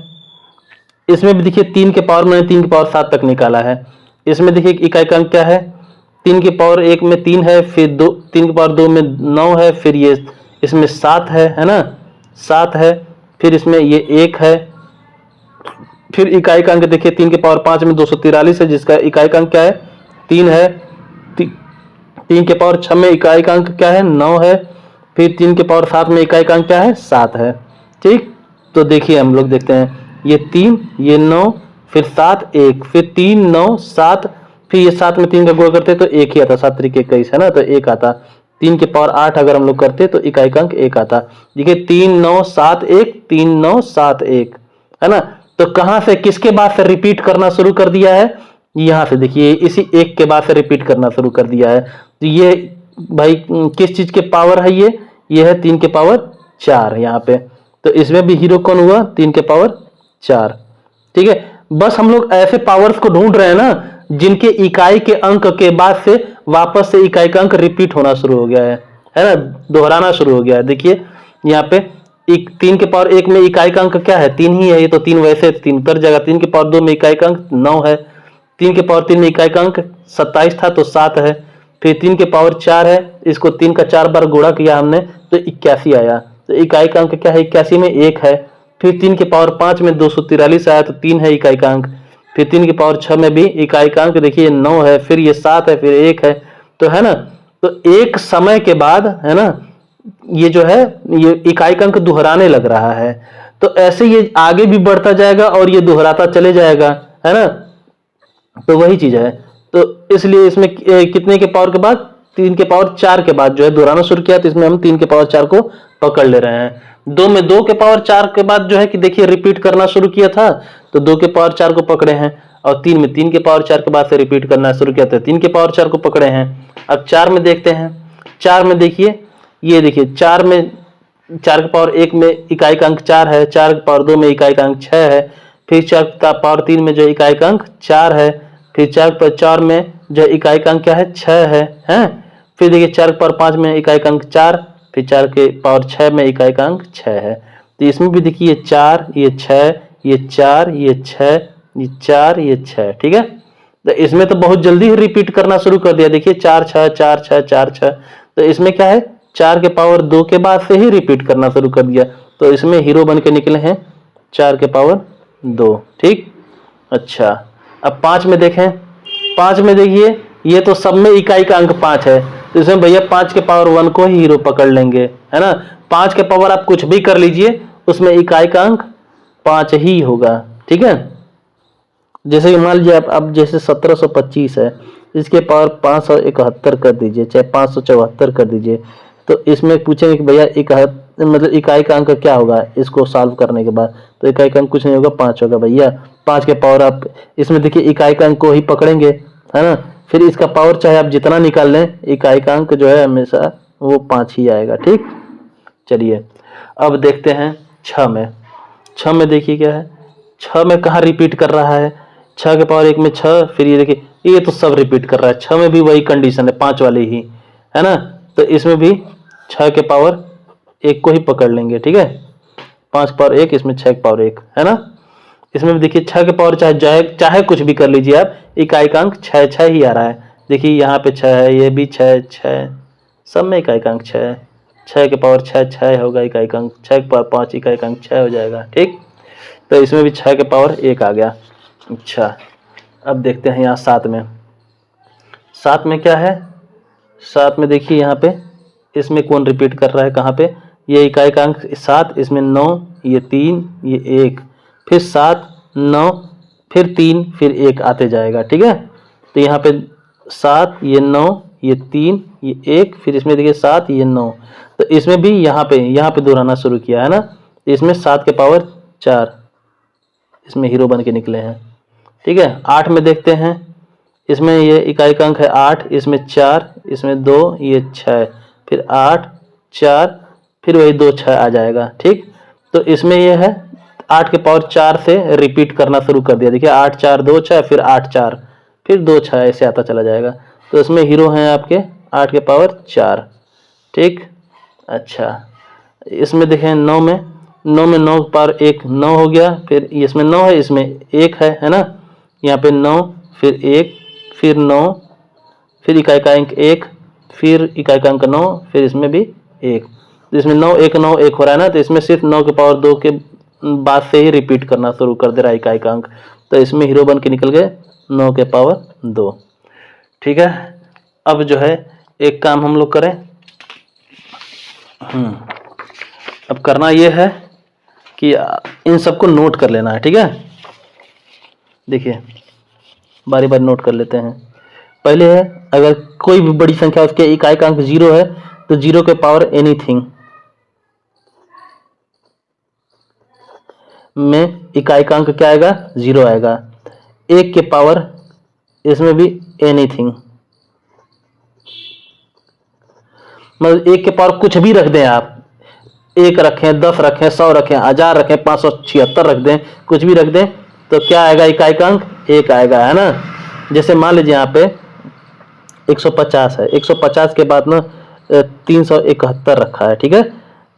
इसमें भी देखिए 3 के पावर मैंने 3 के पावर 7 तक निकाला है। इसमें देखिए इकाई का अंक क्या है, 3 के पावर 1 में 3 है, फिर 3 के पावर 2 में 9 है, फिर ये इसमें 7 है ना, 7 है, फिर इसमें ये 1 है, फिर इकाई का अंक देखिए 3 के पावर 5 में 243 है, जिसका इकाई का अंक क्या है 3 है। 3 के पावर 6 में इकाई का अंक क्या है 9 है, फिर 3 के पावर 7 में इकाई का अंक क्या है 7 है। ठीक, तो देखिए हम लोग देखते हैं ये 3 ये 9, फिर 7 1, फिर 3 9 7, फिर ये 7 में 3 का गुणा करते तो 1 ही आता, 7 3 21 है ना, तो 1 आता। 3 के पावर 8 अगर हम लोग करते तो इकाई का अंक 1 आता। देखिए 3 9 7 1, 3 9 7 1, है ना। तो कहां से किसके बाद से रिपीट करना शुरू कर दिया है, यहाँ से देखिए इसी 1 के बाद से रिपीट करना शुरू कर दिया है। तो ये भाई किस चीज के पावर है, ये है 3 के पावर 4 यहाँ पे, तो इसमें भी हीरो कौन हुआ 3 के पावर 4। ठीक है, बस हम लोग ऐसे पावर्स को ढूंढ रहे हैं ना जिनके इकाई के अंक के बाद से वापस से इकाई का अंक रिपीट होना शुरू हो गया है ना, दोहराना शुरू हो गया है। देखिए यहाँ पे 3 के पावर 1 में इकाई का अंक क्या है 3 ही है, ये तो 3 वैसे 3 उतर जाएगा। 3 के पावर 2 में इकाई का अंक 9 है, 3 के पावर 3 में इकाई का अंक 27 था तो 7 है, फिर 3 के पावर 4 है, इसको 3 का 4 बार गुणा किया हमने तो 81 आया, तो इकाई का अंक क्या है 81 में 1 है। फिर 3 के पावर 5 में 243 आया तो 3 है इकाई का अंक। फिर 3 के पावर 6 में भी इकाई का अंक देखिए 9 है, फिर ये 7 है, फिर 1 है, तो है ना। तो एक समय के बाद है ना ये जो है ये इकाई का अंक दोहराने लग रहा है, तो ऐसे ये आगे भी बढ़ता जाएगा और ये दोहराता चले जाएगा, है ना। तो वही चीज है, तो इसलिए इसमें कितने के पावर के बाद 3 के पावर 4 के बाद जो है दोहराना शुरू किया, तो इसमें हम 3 के पावर 4 को पकड़ ले रहे हैं। 2 में 2 के पावर 4 के बाद जो है कि देखिए रिपीट करना शुरू किया था तो 2 के पावर 4 को पकड़े हैं, और 3 में 3 के पावर 4 के बाद से रिपीट करना शुरू किया था 3 के पावर 4 को पकड़े हैं। अब 4 में देखते हैं, 4 में देखिए ये देखिए 4 में 4 के पावर 1 में इकाई का अंक 4 है, 4 के पावर 2 में इकाई का अंक 6 है, फिर 4 का पावर 3 में जो इकाई का अंक 4 है, फिर 4 पर 4 में जो इकाई का अंक क्या है 6 है, हैं। फिर देखिए 4 के पावर 5 में इकाई का अंक 4, फिर 4 के पावर 6 में इकाई का अंक 6 है। तो इसमें भी देखिए ये 4, ये 6, ये 4, ये 6, ये 4, ये 6, ठीक है। तो इसमें तो बहुत जल्दी ही रिपीट करना शुरू कर दिया। देखिए 4 6 4 6 4 6, तो इसमें क्या है 4 के पावर 2 के बाद से ही रिपीट करना शुरू कर दिया। तो इसमें हीरो बन के निकले हैं 4 के पावर 2, ठीक। अच्छा, अब 5 में देखें। 5 में देखिए ये तो सब में इकाई का अंक 5 है, तो इसमें भैया 5 के पावर 1 को ही हीरो पकड़ लेंगे, है ना। 5 के पावर आप कुछ भी कर लीजिए, उसमें इकाई का अंक 5 ही होगा, ठीक है। जैसे कि मान लीजिए अब जैसे 1725 है, इसके पावर 571 कर दीजिए, चाहे 574 कर दीजिए। तो इसमें पूछेंगे कि भैया मतलब इकाई का अंक क्या होगा इसको सॉल्व करने के बाद। तो इकाई का अंक कुछ नहीं होगा, 5 होगा भैया। 5 के पावर आप इसमें देखिए इकाई का अंक को ही पकड़ेंगे, है ना। फिर इसका पावर चाहे आप जितना निकाल लें, इकाई का अंक जो है हमेशा वो 5 ही आएगा, ठीक। चलिए अब देखते हैं 6 में। 6 में देखिए क्या है, 6 में कहाँ रिपीट कर रहा है, 6 के पावर 1 में 6, फिर ये देखिए ये तो सब रिपीट कर रहा है। 6 में भी वही कंडीशन है, 5 वाली ही, है ना। तो इसमें भी 6 के पावर 1 को ही पकड़ लेंगे, ठीक है। 5 के पावर 1, इसमें 6 के पावर 1, है ना। इसमें भी देखिए 6 के पावर चाहे कुछ भी कर लीजिए आप, इकाई का अंक 6 6 ही आ रहा है। देखिए यहाँ पे 6 है, ये भी 6 6, सब में इकाई का अंक 6 है। 6 के पावर 6 6 होगा इकाई का अंक, 6 के पावर 5 इकाई का अंक 6 हो जाएगा, ठीक। तो इसमें भी 6 के पावर 1 आ गया। अच्छा, अब देखते हैं यहाँ 7 में। 7 में क्या है, 7 में देखिए यहाँ पे इसमें कौन रिपीट कर रहा है, कहाँ पे, ये इकाई का अंक 7, इसमें 9, ये 3, ये 1, फिर 7 9, फिर 3, फिर 1 आते जाएगा, ठीक है। तो यहाँ पे 7, ये 9, ये 3, ये 1, फिर इसमें देखिए 7, ये 9। तो इसमें भी यहाँ पे दोहराना शुरू किया है ना। तो इसमें 7 के पावर 4 इसमें हीरो बन के निकले हैं, ठीक है। 8 में देखते हैं। इसमें ये इकाई का अंक है 8, इसमें 4, इसमें 2, ये 6, फिर 8 4, फिर वही 2 6 आ जाएगा, ठीक। तो इसमें ये है 8 के पावर 4 से रिपीट करना शुरू कर दिया। देखिए 8 4 2 6, फिर 8 4, फिर 2 6, ऐसे आता चला जाएगा। तो इसमें हीरो हैं आपके 8 के पावर 4, ठीक। अच्छा, इसमें देखें 9 में। 9 में 9 के पावर 1 9 हो गया, फिर इसमें 9 है, इसमें 1 है ना। यहाँ पे 9, फिर 1, फिर 9, फिर इकाई का अंक 1, फिर इकाई का अंक 9, फिर इसमें भी 1। तो इसमें 9 1 9 1 हो रहा है ना। तो इसमें सिर्फ 9 के पावर 2 के बाद से ही रिपीट करना शुरू कर दे रहा है इकाई का अंक। तो इसमें हीरो बन के निकल गए 9 के पावर 2, ठीक है। अब जो है एक काम हम लोग करें, अब करना ये है कि इन सबको नोट कर लेना है, ठीक है। देखिए बारी बारी नोट कर लेते हैं। पहले है, अगर कोई भी बड़ी संख्या उसके इकाई का अंक 0 है तो 0 के पावर एनीथिंग में इकाई का अंक क्या आएगा 0 आएगा। 1 के पावर इसमें भी एनीथिंग, मतलब 1 के पावर कुछ भी रख दें आप, 1 रखें, 10 रखें, 100 रखें, 1000 रखें, 576 रख दें, कुछ भी रख दें, तो क्या आएगा इकाई का अंक 1 आएगा, है ना। जैसे मान लीजिए यहाँ पे 150 है, 150 के बाद ना 371 रखा है, ठीक है।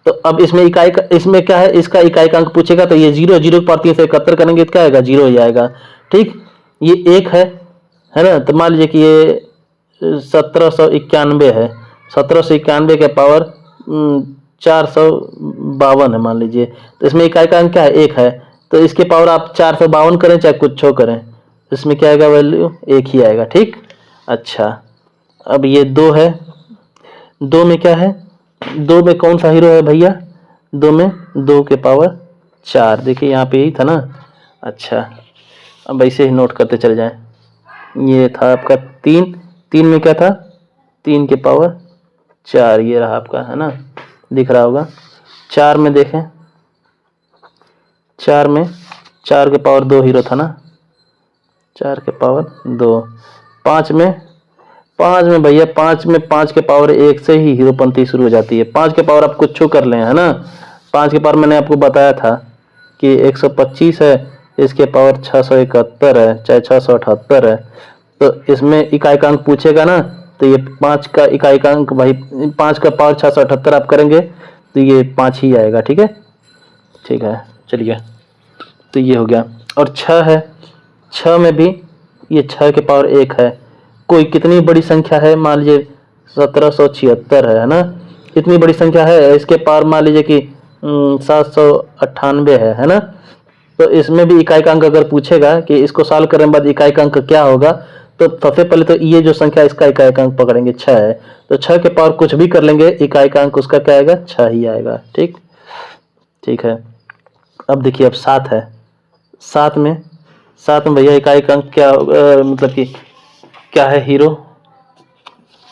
तो अब इसमें इसमें क्या है, इसका इकाई का अंक पूछेगा तो ये 0 0 के पावर 371 करेंगे तो क्या आएगा 0 ही आएगा, ठीक। ये 1 है ना। तो मान लीजिए कि ये 1791 है, 1791 के पावर 452 है मान लीजिए। तो इसमें इकाई का अंक क्या है 1 है, तो इसके पावर आप 452 करें चाहे कुछ छो करें, इसमें क्या आएगा वैल्यू 1 ही आएगा, ठीक। अच्छा, अब ये 2 है। 2 में क्या है, 2 में कौन सा हीरो है भैया, 2 में 2 के पावर 4, देखिए यहाँ पे यही था ना। अच्छा, अब ऐसे ही नोट करते चले जाएं। ये था आपका 3, 3 में क्या था 3 के पावर 4, ये रहा आपका, है ना, दिख रहा होगा। 4 में देखें, 4 में 4 के पावर 2 हीरो था ना, 4 के पावर 2। 5 में भैया 5 में 5 के पावर 1 से ही हीरोपंती शुरू हो जाती है। 5 के पावर आप कुछ छू कर लें, है ना। 5 के पावर मैंने आपको बताया था कि 125 है, इसके पावर 671 है, चाहे 678 है। तो इसमें इकाई का अंक पूछेगा ना, तो ये 5 का इकाई का अंक भाई 5 का पावर 678 आप करेंगे तो ये 5 ही आएगा। ठीक है, ठीक है, चलिए, तो ये हो गया। और 6 है, 6 में भी ये 6 के पावर 1 है। कोई कितनी बड़ी संख्या है, मान लीजिए 1776 है ना, इतनी बड़ी संख्या है, इसके पावर मान लीजिए कि 798 है ना। तो इसमें भी इकाई का अंक अगर पूछेगा कि इसको सॉल्व करने के बाद इकाई का अंक क्या होगा, तो सबसे पहले तो ये जो संख्या इसका इकाई का अंक पकड़ेंगे 6 है, तो 6 के पावर कुछ भी कर लेंगे, इकाई का अंक उसका क्या आएगा, 6 ही आएगा। ठीक, ठीक है। अब देखिए, अब 7 है, 7 में भैया इकाई का अंक क्या मतलब कि क्या है, हीरो।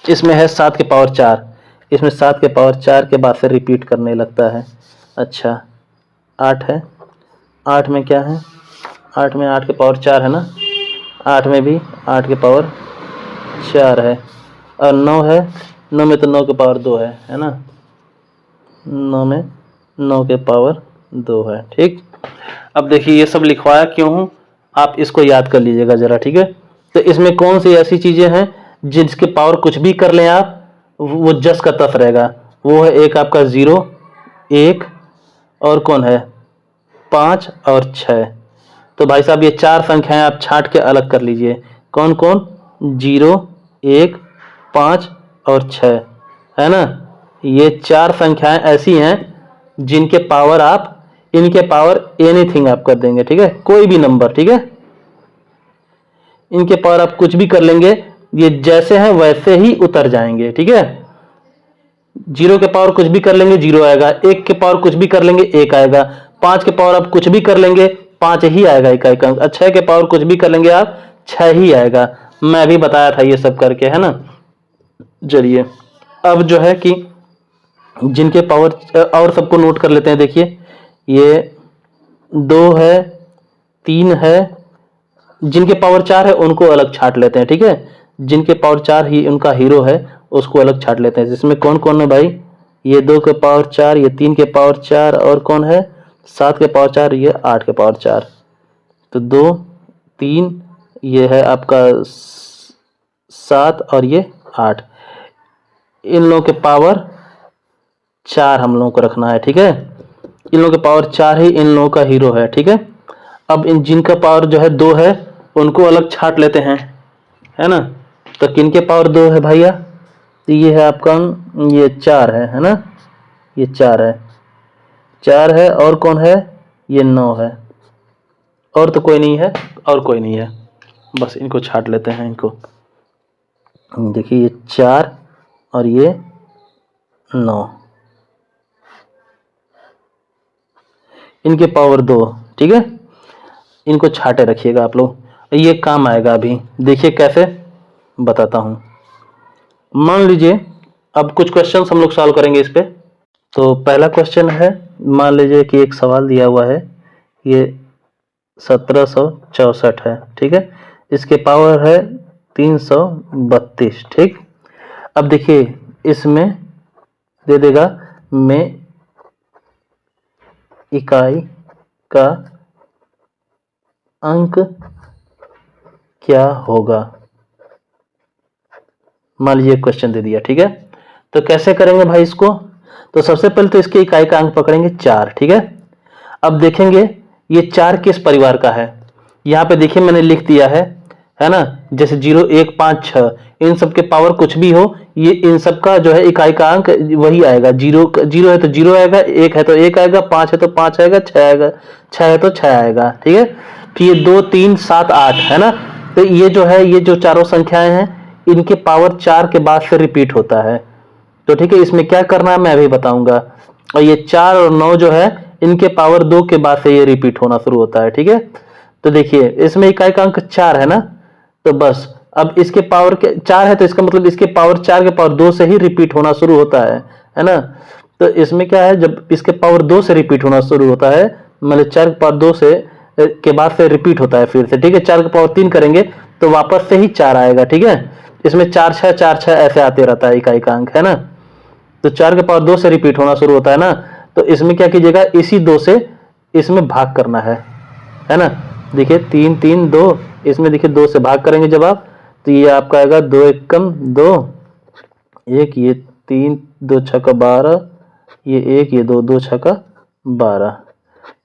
इसमें है 7 के पावर 4, इसमें 7 के पावर 4 के बाद से रिपीट करने लगता है। अच्छा, 8 है, 8 में क्या है, 8 में 8 के पावर 4 है ना, 8 में भी 8 के पावर 4 है। और 9 है, 9 में तो 9 के पावर 2 है ना, 9 में 9 के पावर 2 है। ठीक, अब देखिए ये सब लिखवाया क्यों हूँ, आप इसको याद कर लीजिएगा ज़रा। ठीक है, तो इसमें कौन सी ऐसी चीज़ें हैं जिसके पावर कुछ भी कर लें आप, वो जस का तस रहेगा। वो है एक आपका 0, 1, और कौन है 5 और 6। तो भाई साहब ये 4 संख्याएं आप छांट के अलग कर लीजिए, कौन कौन, 0, 1, 5 और 6 है ना। ये 4 संख्याएं ऐसी हैं जिनके पावर आप, इनके पावर एनीथिंग आप कर देंगे। ठीक है, कोई भी नंबर, ठीक है, इनके पावर आप कुछ भी कर लेंगे, ये जैसे हैं वैसे ही उतर जाएंगे। ठीक है, 0 के पावर कुछ भी कर लेंगे 0 आएगा, 1 के पावर कुछ भी कर लेंगे 1 आएगा, 5 के पावर आप कुछ भी कर लेंगे 5 ही आएगा इकाई का अंक, 6 के पावर कुछ भी कर लेंगे आप 6 ही आएगा। मैं भी बताया था ये सब करके, है ना। चलिए, अब जो है कि जिनके पावर, और सबको नोट कर लेते हैं। देखिए, ये 2 है, 3 है, जिनके पावर 4 है उनको अलग छाट लेते हैं। ठीक है, जिनके पावर 4 ही उनका हीरो है उसको अलग छाट लेते हैं। जिसमें कौन कौन है भाई, ये 2 के पावर 4, ये 3 के पावर 4, और कौन है 7 के पावर 4, ये 8 के पावर 4। तो 2, 3, ये है आपका 7 और ये 8, इन लोगों के पावर 4 हम लोगों को रखना है। ठीक है, इन लोगों के पावर 4 ही इन लोगों का हीरो है। ठीक है, अब इन जिनका पावर जो है 2 है उनको अलग छाट लेते हैं, है ना। तो किनके पावर 2 है भैया, तो ये है आपका, ये 4 है ना, ये 4 है, 4 है, और कौन है, ये 9 है, और तो कोई नहीं है, और कोई नहीं है, बस इनको छाट लेते हैं। इनको देखिए, ये 4 और ये 9, इनके पावर 2। ठीक है, इनको छाटे रखिएगा आप लोग, ये काम आएगा। अभी देखिए कैसे बताता हूँ। मान लीजिए अब कुछ क्वेश्चंस हम लोग सॉल्व करेंगे इस पे। तो पहला क्वेश्चन है, मान लीजिए कि एक सवाल दिया हुआ है, ये 1764 है। ठीक है, इसके पावर है 332। ठीक, अब देखिए इसमें दे देगा में इकाई का अंक क्या होगा, मान लीजिए क्वेश्चन दे दिया। ठीक है, तो कैसे करेंगे भाई इसको, तो सबसे पहले तो इसके इकाई का अंक पकड़ेंगे 4। ठीक है, अब देखेंगे ये 4 किस परिवार का है। यहाँ पे देखिए मैंने लिख दिया है ना, जैसे 0, 1, 5, 6, इन सब के पावर कुछ भी हो, ये इन सब का जो है इकाई का अंक वही आएगा। 0 है तो 0 आएगा, 1 है तो 1 आएगा, 5 है तो 5 आएगा, 6 आएगा, 6 है तो 6 आएगा। ठीक है, फिर ये 2, 3, 7, 8 है ना, तो ये जो है, ये जो चारों संख्याएं हैं इनके पावर 4 के बाद से रिपीट होता है। तो ठीक है, इसमें क्या करना है मैं अभी बताऊंगा। और ये 4 और 9 जो है इनके पावर 2 के बाद से ये रिपीट होना शुरू होता है। ठीक है, तो देखिए इसमें इकाई का अंक 4 है ना, तो बस अब इसके पावर के 4 है तो इसका मतलब इसके पावर 4 के पावर 2 से ही रिपीट होना शुरू होता है ना। तो इसमें क्या है, जब इसके पावर 2 से रिपीट होना शुरू होता है, मतलब 4 के पावर 2 से के बाद से रिपीट होता है फिर से। ठीक है, 4 के पावर 3 करेंगे तो वापस से ही 4 आएगा। ठीक है, इसमें 4, 6, 4, 6 ऐसे आते रहता है इकाई का अंक, है ना। तो 4 के पावर 2 से रिपीट होना शुरू होता है ना, तो इसमें क्या कीजिएगा, इसी 2 से इसमें भाग करना है ना। देखिए 3, 3, 2, इसमें देखिए 2 से भाग करेंगे जब आप, तो ये आपका आएगा 2 एकम 2, 1 ये 3 2 छक्का 12, ये 1 ये 2 2 छक्का 12।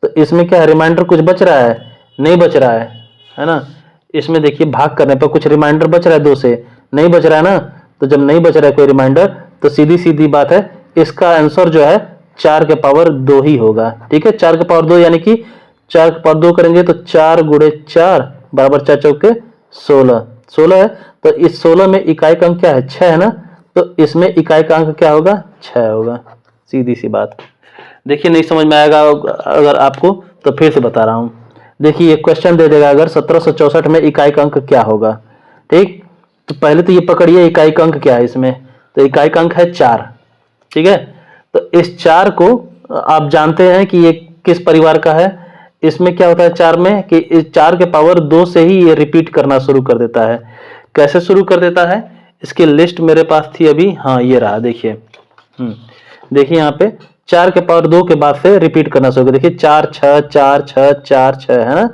तो इसमें क्या है, रिमाइंडर कुछ बच रहा है? नहीं बच रहा है ना। इसमें देखिए भाग करने पर कुछ रिमाइंडर बच रहा है 2 से? नहीं बच रहा है ना। तो जब नहीं बच रहा है कोई रिमाइंडर तो सीधी सीधी बात है, इसका आंसर जो है 4 के पावर 2 ही होगा। ठीक है, 4 के पावर 2 यानी कि 4 के पावर 2 करेंगे तो 4 गुणे 4 बराबर 4 चौके 16, 16 है। तो इस 16 में इकाई का अंक क्या है? 6 है ना। तो इसमें इकाई का अंक क्या होगा? 6 होगा। सीधी सी बात। देखिए नहीं समझ में आएगा अगर आपको तो फिर से बता रहा हूं। देखिए एक क्वेश्चन दे देगा अगर 1764 में इकाई का अंक क्या होगा। ठीक, तो पहले तो ये पकड़िए इकाई का अंक क्या है इसमें। तो इकाई का अंक है 4। ठीक है, तो इस 4 को आप जानते हैं कि ये किस परिवार का है। इसमें क्या होता है 4 में कि इस 4 के पावर 2 से ही ये रिपीट करना शुरू कर देता है। कैसे शुरू कर देता है, इसकी लिस्ट मेरे पास थी अभी, हाँ ये रहा। देखिए देखिए यहाँ पे 4 के पावर 2 के बाद से रिपीट करना शुरू कर। देखिए 4 6 4 6 4 6 है ना।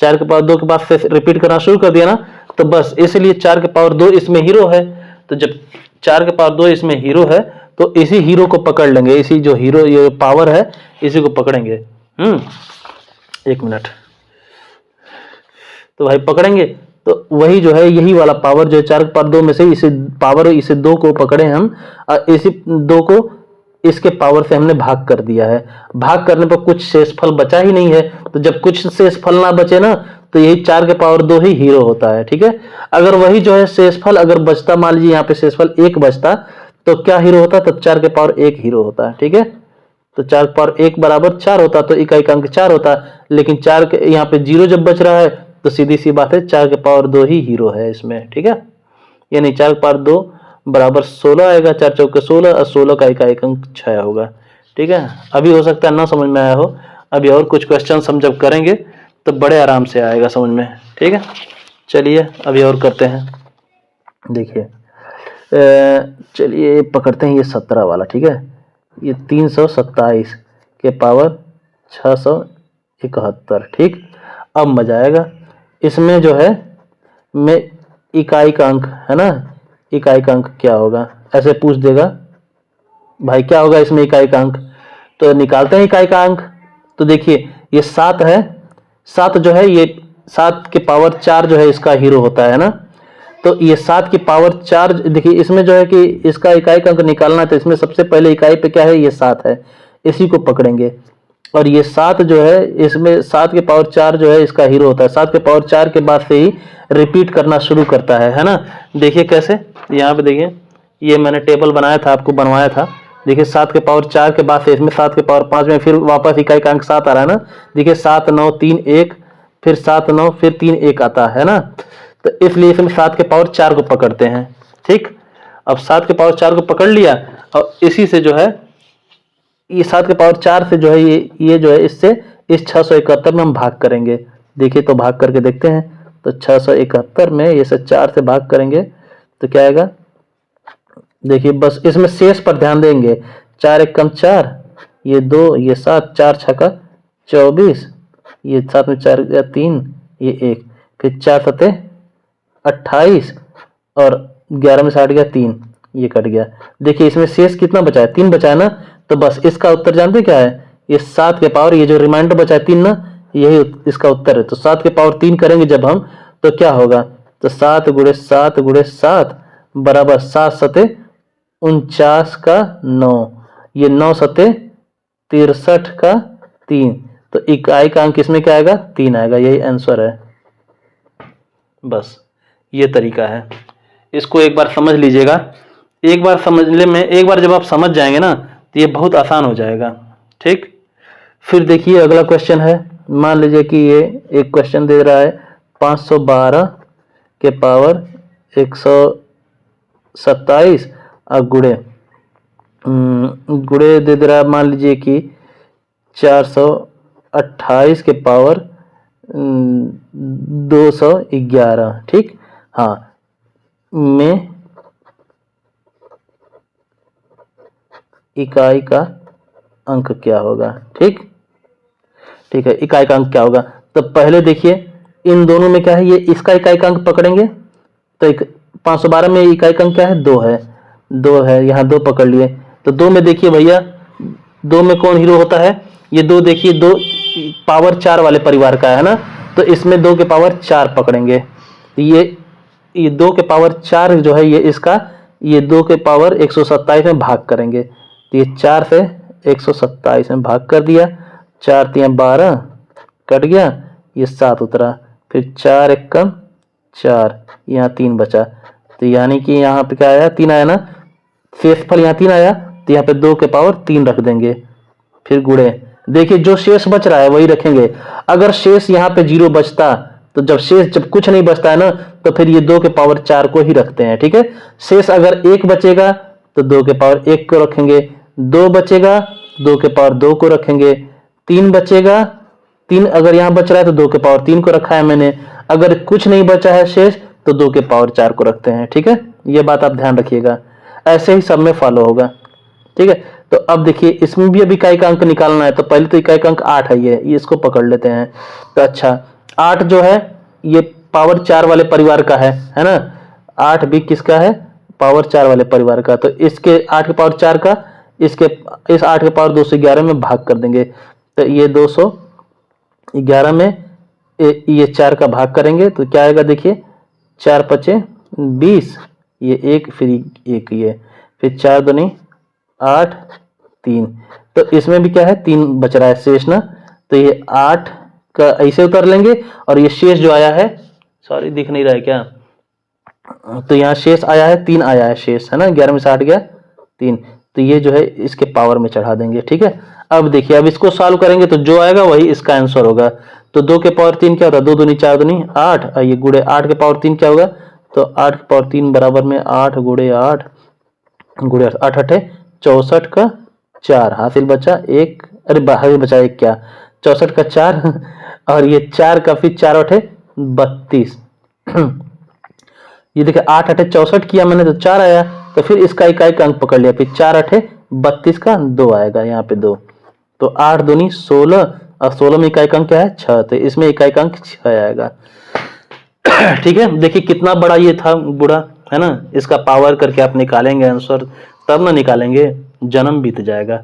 4 के पावर 2 के बाद से रिपीट करना शुरू कर दिया ना, तो बस इसलिए 4 के पावर 2 इसमें हीरो है। तो जब 4 के पावर 2 इसमें हीरो है तो इसी हीरो को पकड़ लेंगे, इसी जो हीरो ये पावर है इसी को पकड़ेंगे। 1 मिनट। तो भाई पकड़ेंगे तो वही जो है यही वाला पावर जो है 4 के पावर 2 में से इसे पावर इसे 2 को पकड़े हम, इसी 2 को इसके पावर से हमने भाग कर दिया है। भाग करने पर कुछ शेषफल बचा ही नहीं है। तो जब कुछ शेषफल ना बचे ना तो यही 4 के पावर 2 ही हीरो होता है। ठीक है, अगर वही जो है शेषफल अगर बचता, मान लीजिए यहाँ पे शेषफल 1 बचता तो क्या हीरो होता? तब 4 के पावर 1 हीरो होता है। ठीक है, तो 4 के पावर 1 बराबर 4 होता तो इकाई का अंक 4 होता। लेकिन 4 के यहाँ पे 0 जब बच रहा है तो सीधी सी बात है 4 के पावर 2 ही हीरो है इसमें। ठीक है, यानी 4 के पावर 2 बराबर 16 आएगा। 4 चौके 16 और 16 का इकाई अंक 6 होगा। ठीक है, अभी हो सकता है ना समझ में आया हो, अभी और कुछ क्वेश्चन हम जब करेंगे तो बड़े आराम से आएगा समझ में। ठीक है, चलिए अभी और करते हैं। देखिए चलिए पकड़ते हैं ये 17 वाला। ठीक है, ये 327 के पावर 671। ठीक, अब मजा आएगा। इसमें जो है मैं इकाई का अंक है ना, इकाई का अंक क्या होगा ऐसे पूछ देगा भाई, क्या होगा इसमें इकाई का अंक। तो निकालते हैं इकाई का अंक। तो देखिए ये 7 है, 7 जो है ये 7 के पावर 4 जो है इसका हीरो होता है ना। तो ये 7 की पावर 4 देखिए इसमें जो है कि इसका इकाई का अंक निकालना है तो इसमें सबसे पहले इकाई पे क्या है, ये 7 है, इसी को पकड़ेंगे। और ये 7 जो है इसमें 7 के पावर 4 जो है इसका हीरो होता है। 7 के पावर 4 के बाद से ही रिपीट करना शुरू करता है ना। देखिए कैसे, यहाँ पे देखिए ये मैंने टेबल बनाया था, आपको बनवाया था। देखिए 7 के पावर 4 के बाद से इसमें 7 के पावर 5 में फिर वापस इकाई का अंक 7 आ रहा है ना। देखिए 7 9 3 1, फिर 7 9 फिर 3 1 आता है ना। तो इसलिए इसमें 7 के पावर 4 को पकड़ते हैं। ठीक, अब 7 के पावर 4 को पकड़ लिया और इसी से जो है ये 7 के पावर 4 से जो है ये जो है इससे इस 671 में हम भाग करेंगे। देखिए तो भाग करके देखते हैं। तो 671 में ये से 4 से भाग करेंगे तो क्या आएगा। देखिए बस इसमें शेष पर ध्यान देंगे। 4 1 कम 4, ये 2 ये 7, 4 छक्का 24, ये 7 में 4 गया 3, ये 1, फिर 4 सते 28 और 11 में 60 गया 3, ये कट गया। देखिए इसमें शेष कितना बचा है? 3 बचा है ना। तो बस इसका उत्तर जानते क्या है, ये 7 के पावर ये जो रिमाइंडर बचा है 3 ना, यही इसका उत्तर है। तो 7 के पावर 3 करेंगे जब हम तो क्या होगा, तो 7 गुणे 7 गुणे 7 बराबर 7 सते 49 का 9, ये 9 सते 63 का 3। तो इकाई का अंक इसमें क्या आएगा? 3 आएगा। यही आंसर है। बस ये तरीका है, इसको एक बार समझ लीजिएगा। एक बार समझने में, एक बार जब आप समझ जाएंगे ना तो ये बहुत आसान हो जाएगा। ठीक, फिर देखिए अगला क्वेश्चन है। मान लीजिए कि ये एक क्वेश्चन दे रहा है 512 के पावर 127 और गुणे दे रहा है मान लीजिए कि 428 के पावर 211। ठीक, हाँ में इकाई का अंक क्या होगा। ठीक, ठीक है, इकाई का अंक क्या होगा। तो पहले देखिए इन दोनों में क्या है, ये इसका इकाई का अंक पकड़ेंगे तो 512 में इकाई अंक क्या है, 2 है, 2 है, यहाँ 2 पकड़ लिए। तो 2 में देखिए भैया, 2 में कौन हीरो होता है, ये 2 देखिए 2 पावर 4 वाले परिवार का है ना, तो इसमें 2 के पावर 4 पकड़ेंगे। ये 2 के पावर 4 जो है ये इसका, ये 2 के पावर 127 में भाग करेंगे, तो ये 4 से 127 में भाग कर दिया, 4 3 12 कट गया, ये 7 उतरा, फिर 4 1 4, यहाँ 3 बचा, तो यानी कि यहाँ पे क्या आया, 3 आया ना, शेषफल यहाँ 3 आया, तो यहाँ पे 2 के पावर 3 रख देंगे, फिर गुणे। देखिए जो शेष बच रहा है वही रखेंगे। अगर शेष यहाँ पे 0 बचता, तो जब कुछ नहीं बचता है ना, तो फिर ये 2 के पावर 4 को ही रखते हैं, ठीक है। शेष अगर 1 बचेगा तो 2 के पावर 1 को रखेंगे, 2 बचेगा 2 के पावर 2 को रखेंगे, 3 बचेगा, 3 अगर यहाँ बच रहा है तो 2 के पावर 3 को रखा है मैंने, अगर कुछ नहीं बचा है शेष तो 2 के पावर 4 को रखते हैं, ठीक है। ये बात आप ध्यान रखिएगा, ऐसे ही सब में फॉलो होगा, ठीक है। तो अब देखिए इसमें भी अभी इकाई का अंक निकालना है, तो पहले तो इकाई का अंक 8 है, ये इसको पकड़ लेते हैं। तो अच्छा 8 जो है ये पावर 4 वाले परिवार का है ना, 8 भी किसका है, पावर 4 वाले परिवार का। तो इसके 8 के पावर 4 का इस 8 के पावर 211 में भाग कर देंगे, तो ये 211 में ये 4 का भाग करेंगे तो क्या आएगा, देखिए 4 5 20, ये 1 फिर 1 ये, फिर 4 दूनी 8 3, तो इसमें भी क्या है 3 बच रहा है शेष ना, तो ये 8 का ऐसे उतर लेंगे, और ये शेष जो आया है, सॉरी दिख नहीं रहा है क्या, तो यहाँ शेष आया है 3 आया है शेष, है ना, 11 में से 8 गया 3, तो ये जो है इसके पावर में चढ़ा देंगे, ठीक है। अब देखिए अब इसको सॉल्व करेंगे तो जो आएगा वही इसका आंसर होगा। तो 2 के पावर 3 क्या होता है, 2 दूनी 4 दूनी 8, और ये गुणे 8 के पावर 3 क्या होगा, तो 8 के पावर 3 बराबर में 8 गुणे 8 गुणे 8 8 64 का 4 हासिल बचा 1, अरे बाहर बचा 1 क्या, 64 का 4 और ये 4 का फिर 4 8 32, ये देखिए 8 8 64 किया मैंने तो 4 आया, तो फिर इसका इकाई का अंक पकड़ लिया, फिर 4 8 32 का 2 आएगा यहाँ पे 2, तो 8 दूनी 16, और 16 में इकाई का अंक क्या है 6, तो इसमें इकाई का अंक 6 आएगा। ठीक है, देखिए कितना बड़ा ये था बुरा, है ना, इसका पावर करके आप निकालेंगे आंसर, तब ना निकालेंगे जन्म बीत जाएगा।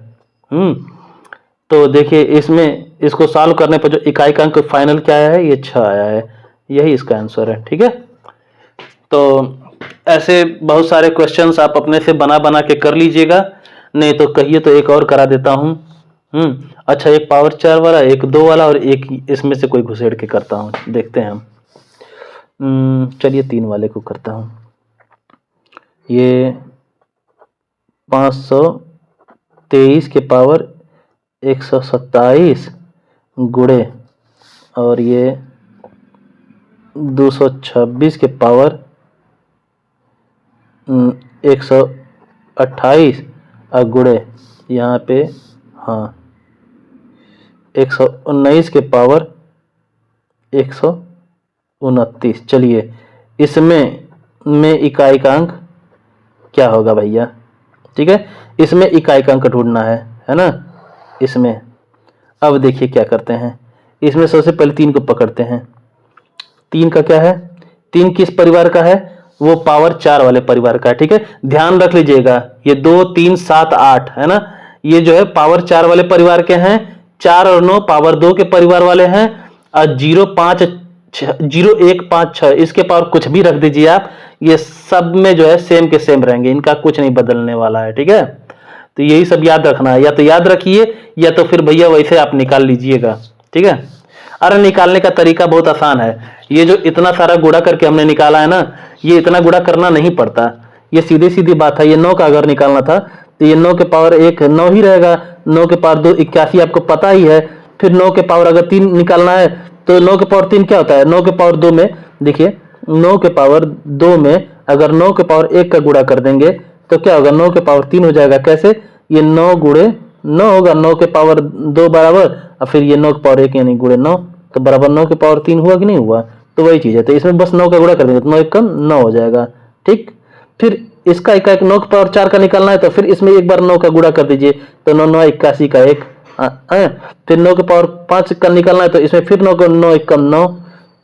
तो देखिए इसमें इसको सॉल्व करने पर जो इकाई का अंक फाइनल क्या आया है, ये 6 आया है, यही इसका आंसर है, ठीक है। तो ऐसे बहुत सारे क्वेश्चंस आप अपने से बना बना के कर लीजिएगा, नहीं तो कहिए तो एक और करा देता हूँ। अच्छा एक पावर 4 वाला, एक 2 वाला, और एक इसमें से कोई घुसेड़ के करता हूँ, देखते हैं हम। चलिए 3 वाले को करता हूँ। ये 523 के पावर 127 गुणे, और ये 226 के पावर 128 और गुणे यहाँ पे, हाँ 119 के पावर 129। चलिए इसमें इकाई का अंक क्या होगा भैया, ठीक है, इसमें इकाई का अंक ढूंढना है ना। इसमें अब देखिए क्या करते हैं, इसमें सबसे पहले 3 को पकड़ते हैं। 3 का क्या है, 3 किस परिवार का है, वो पावर 4 वाले परिवार का है, ठीक है। ध्यान रख लीजिएगा ये 2 3 7 8 है ना, ये जो है पावर 4 वाले परिवार के हैं, 4 और 9 पावर 2 के परिवार वाले हैं, और 0 5 0 1 5 6 इसके पावर कुछ भी रख दीजिए आप, ये सब में जो है सेम के सेम रहेंगे, इनका कुछ नहीं बदलने वाला है, ठीक है। तो यही सब याद रखना है, या तो याद रखिए या तो फिर भैया वैसे आप निकाल लीजिएगा, ठीक है। अरे निकालने का तरीका बहुत आसान है, ये जो इतना सारा गुणा करके हमने निकाला है ना, ये इतना गुणा करना नहीं पड़ता, ये सीधी सीधी बात है। ये 9 का अगर निकालना था तो ये 9 के पावर 1 9 ही रहेगा, 9 के पावर 2 81 आपको पता ही है, फिर 9 के पावर अगर 3 निकालना है तो 9 के पावर 3 क्या होता है, 9 के पावर 2 में देखिए, 9 के पावर 2 में अगर 9 के पावर 1 का गुणा कर देंगे तो क्या होगा, 9 के पावर 3 हो जाएगा। कैसे, ये 9 गुणे 9 होगा, 9 के पावर 2 बराबर, और फिर ये 9 के पावर 1 यानी गुणे 9, तो बराबर 9 के पावर 3 हुआ कि नहीं हुआ, तो वही चीज है। तो इसमें बस 9 का गुणा कर देंगे तो 9 1 9 हो जाएगा, ठीक। फिर इसका इकाई 9 के पावर 4 का निकालना है, तो फिर इसमें एक बार 9 का गुणा कर दीजिए, तो 9 9 81 का 1, फिर 9 के पावर 5 का निकालना है, तो इसमें फिर 9 9 1 9,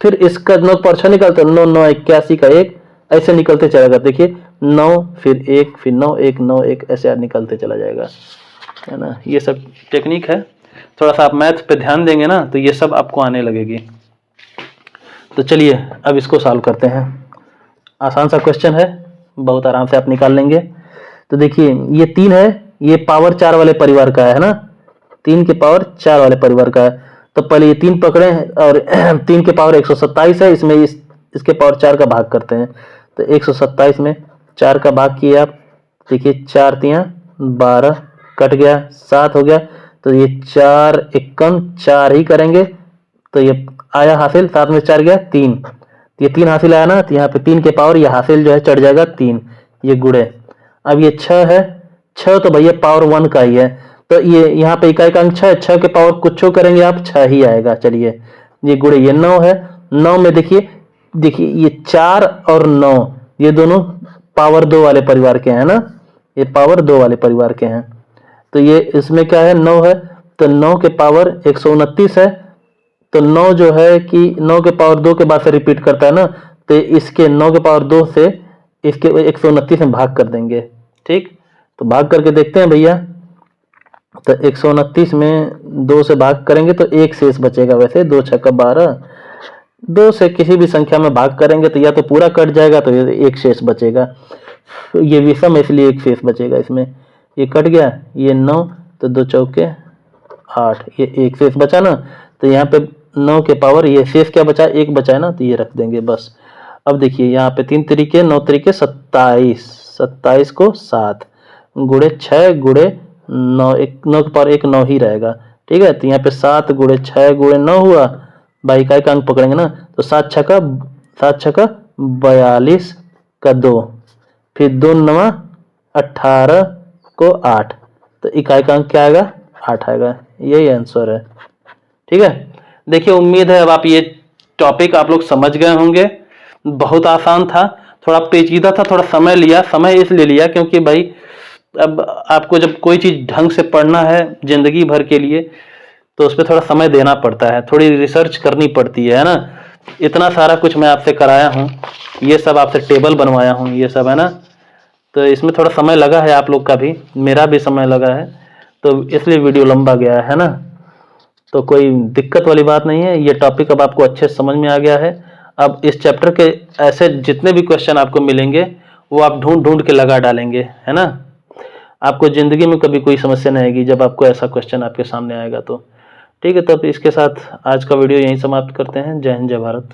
फिर इसका 9 के पावर 6 निकालते 9 9 81 का 1, ऐसे निकलते चलेगा। देखिए 9 फिर 1 फिर 9 1 9 1 ऐसे निकलते चला जाएगा, है ना। ये सब टेक्निक है, थोड़ा सा आप मैथ पे ध्यान देंगे ना तो ये सब आपको आने लगेगी। तो चलिए अब इसको सॉल्व करते हैं। आसान सा क्वेश्चन है, बहुत आराम से आप निकाल लेंगे। तो देखिए ये 3 है, ये पावर 4 वाले परिवार का है ना, 3 के पावर 4 वाले परिवार का है। तो पहले ये 3 पकड़े और 3 के पावर 127 है, इसमें इसके पावर 4 का भाग करते हैं। तो 127 में 4 का भाग किए आप, देखिए 4 तियां 12 कट गया, 7 हो गया। तो ये 4 एकम 4 ही करेंगे, तो ये आया हासिल, 7 में 4 गया 3, ये 3 हासिल आया ना, तो यहाँ पे 3 के पावर ये हासिल जो है चढ़ जाएगा 3, ये गुड़े। अब ये 6 है, 6 तो भैया पावर 1 का ही है, तो ये यहाँ पे इकाई का अंक 6, 6 के पावर कुछ करेंगे आप 6 ही आएगा। चलिए ये गुड़े, ये 9 है, 9 में देखिए ये 4 और 9 ये दोनों पावर 2 वाले परिवार के हैं ना, ये पावर 2 वाले परिवार के हैं। तो ये इसमें क्या है 9 है, तो 9 के पावर 129 है। तो 9 जो है कि 9 के पावर 2 के बाद से रिपीट करता है ना, तो इसके 9 के पावर 2 से इसके 129 में भाग कर देंगे। ठीक, तो भाग करके देखते हैं भैया। तो 129 में 2 से भाग करेंगे तो 1 शेष बचेगा। वैसे 2 छक्का 12, 2 से किसी भी संख्या में भाग करेंगे तो या तो पूरा कट जाएगा तो ये 1 शेष बचेगा। ये विषम है इसलिए 1 शेष बचेगा इसमें, ये कट गया, ये 9 तो 2 चौके 8, ये 1 शेष बचा ना। तो यहाँ पे 9 के पावर ये शेष क्या बचा, 1 बचा है ना, तो ये रख देंगे बस। अब देखिए यहाँ पे 3 तरीके 9 तरीके 27, 27 को 7 गुड़े 6 गुड़े 9, 9 के पावर 1 9 ही रहेगा। ठीक है, तो यहाँ पे 7 गुड़े 6 गुड़े 9 हुआ, बाई का अंक पकड़ेंगे ना, तो 7 छक्का 42 का 2, फिर 2 9 18 को 8, तो इकाई का अंक क्या आएगा 8 आएगा। यही आंसर है। ठीक है, देखिए उम्मीद है अब आप ये टॉपिक आप लोग समझ गए होंगे। बहुत आसान था, थोड़ा पेचीदा था, थोड़ा समय लिया। समय इसलिए लिया क्योंकि भाई अब आपको जब कोई चीज़ ढंग से पढ़ना है जिंदगी भर के लिए तो उस पर थोड़ा समय देना पड़ता है, थोड़ी रिसर्च करनी पड़ती है ना। इतना सारा कुछ मैं आपसे कराया हूँ, ये सब आपसे टेबल बनवाया हूँ, ये सब है ना, तो इसमें थोड़ा समय लगा है, आप लोग का भी, मेरा भी समय लगा है, तो इसलिए वीडियो लंबा गया है ना। तो कोई दिक्कत वाली बात नहीं है, ये टॉपिक अब आपको अच्छे से समझ में आ गया है। अब इस चैप्टर के ऐसे जितने भी क्वेश्चन आपको मिलेंगे वो आप ढूंढ ढूंढ के लगा डालेंगे, है ना। आपको ज़िंदगी में कभी कोई समस्या नहीं आएगी जब आपको ऐसा क्वेश्चन आपके सामने आएगा तो। ठीक है, तब इसके साथ आज का वीडियो यहीं समाप्त करते हैं। जय हिंद, जय भारत।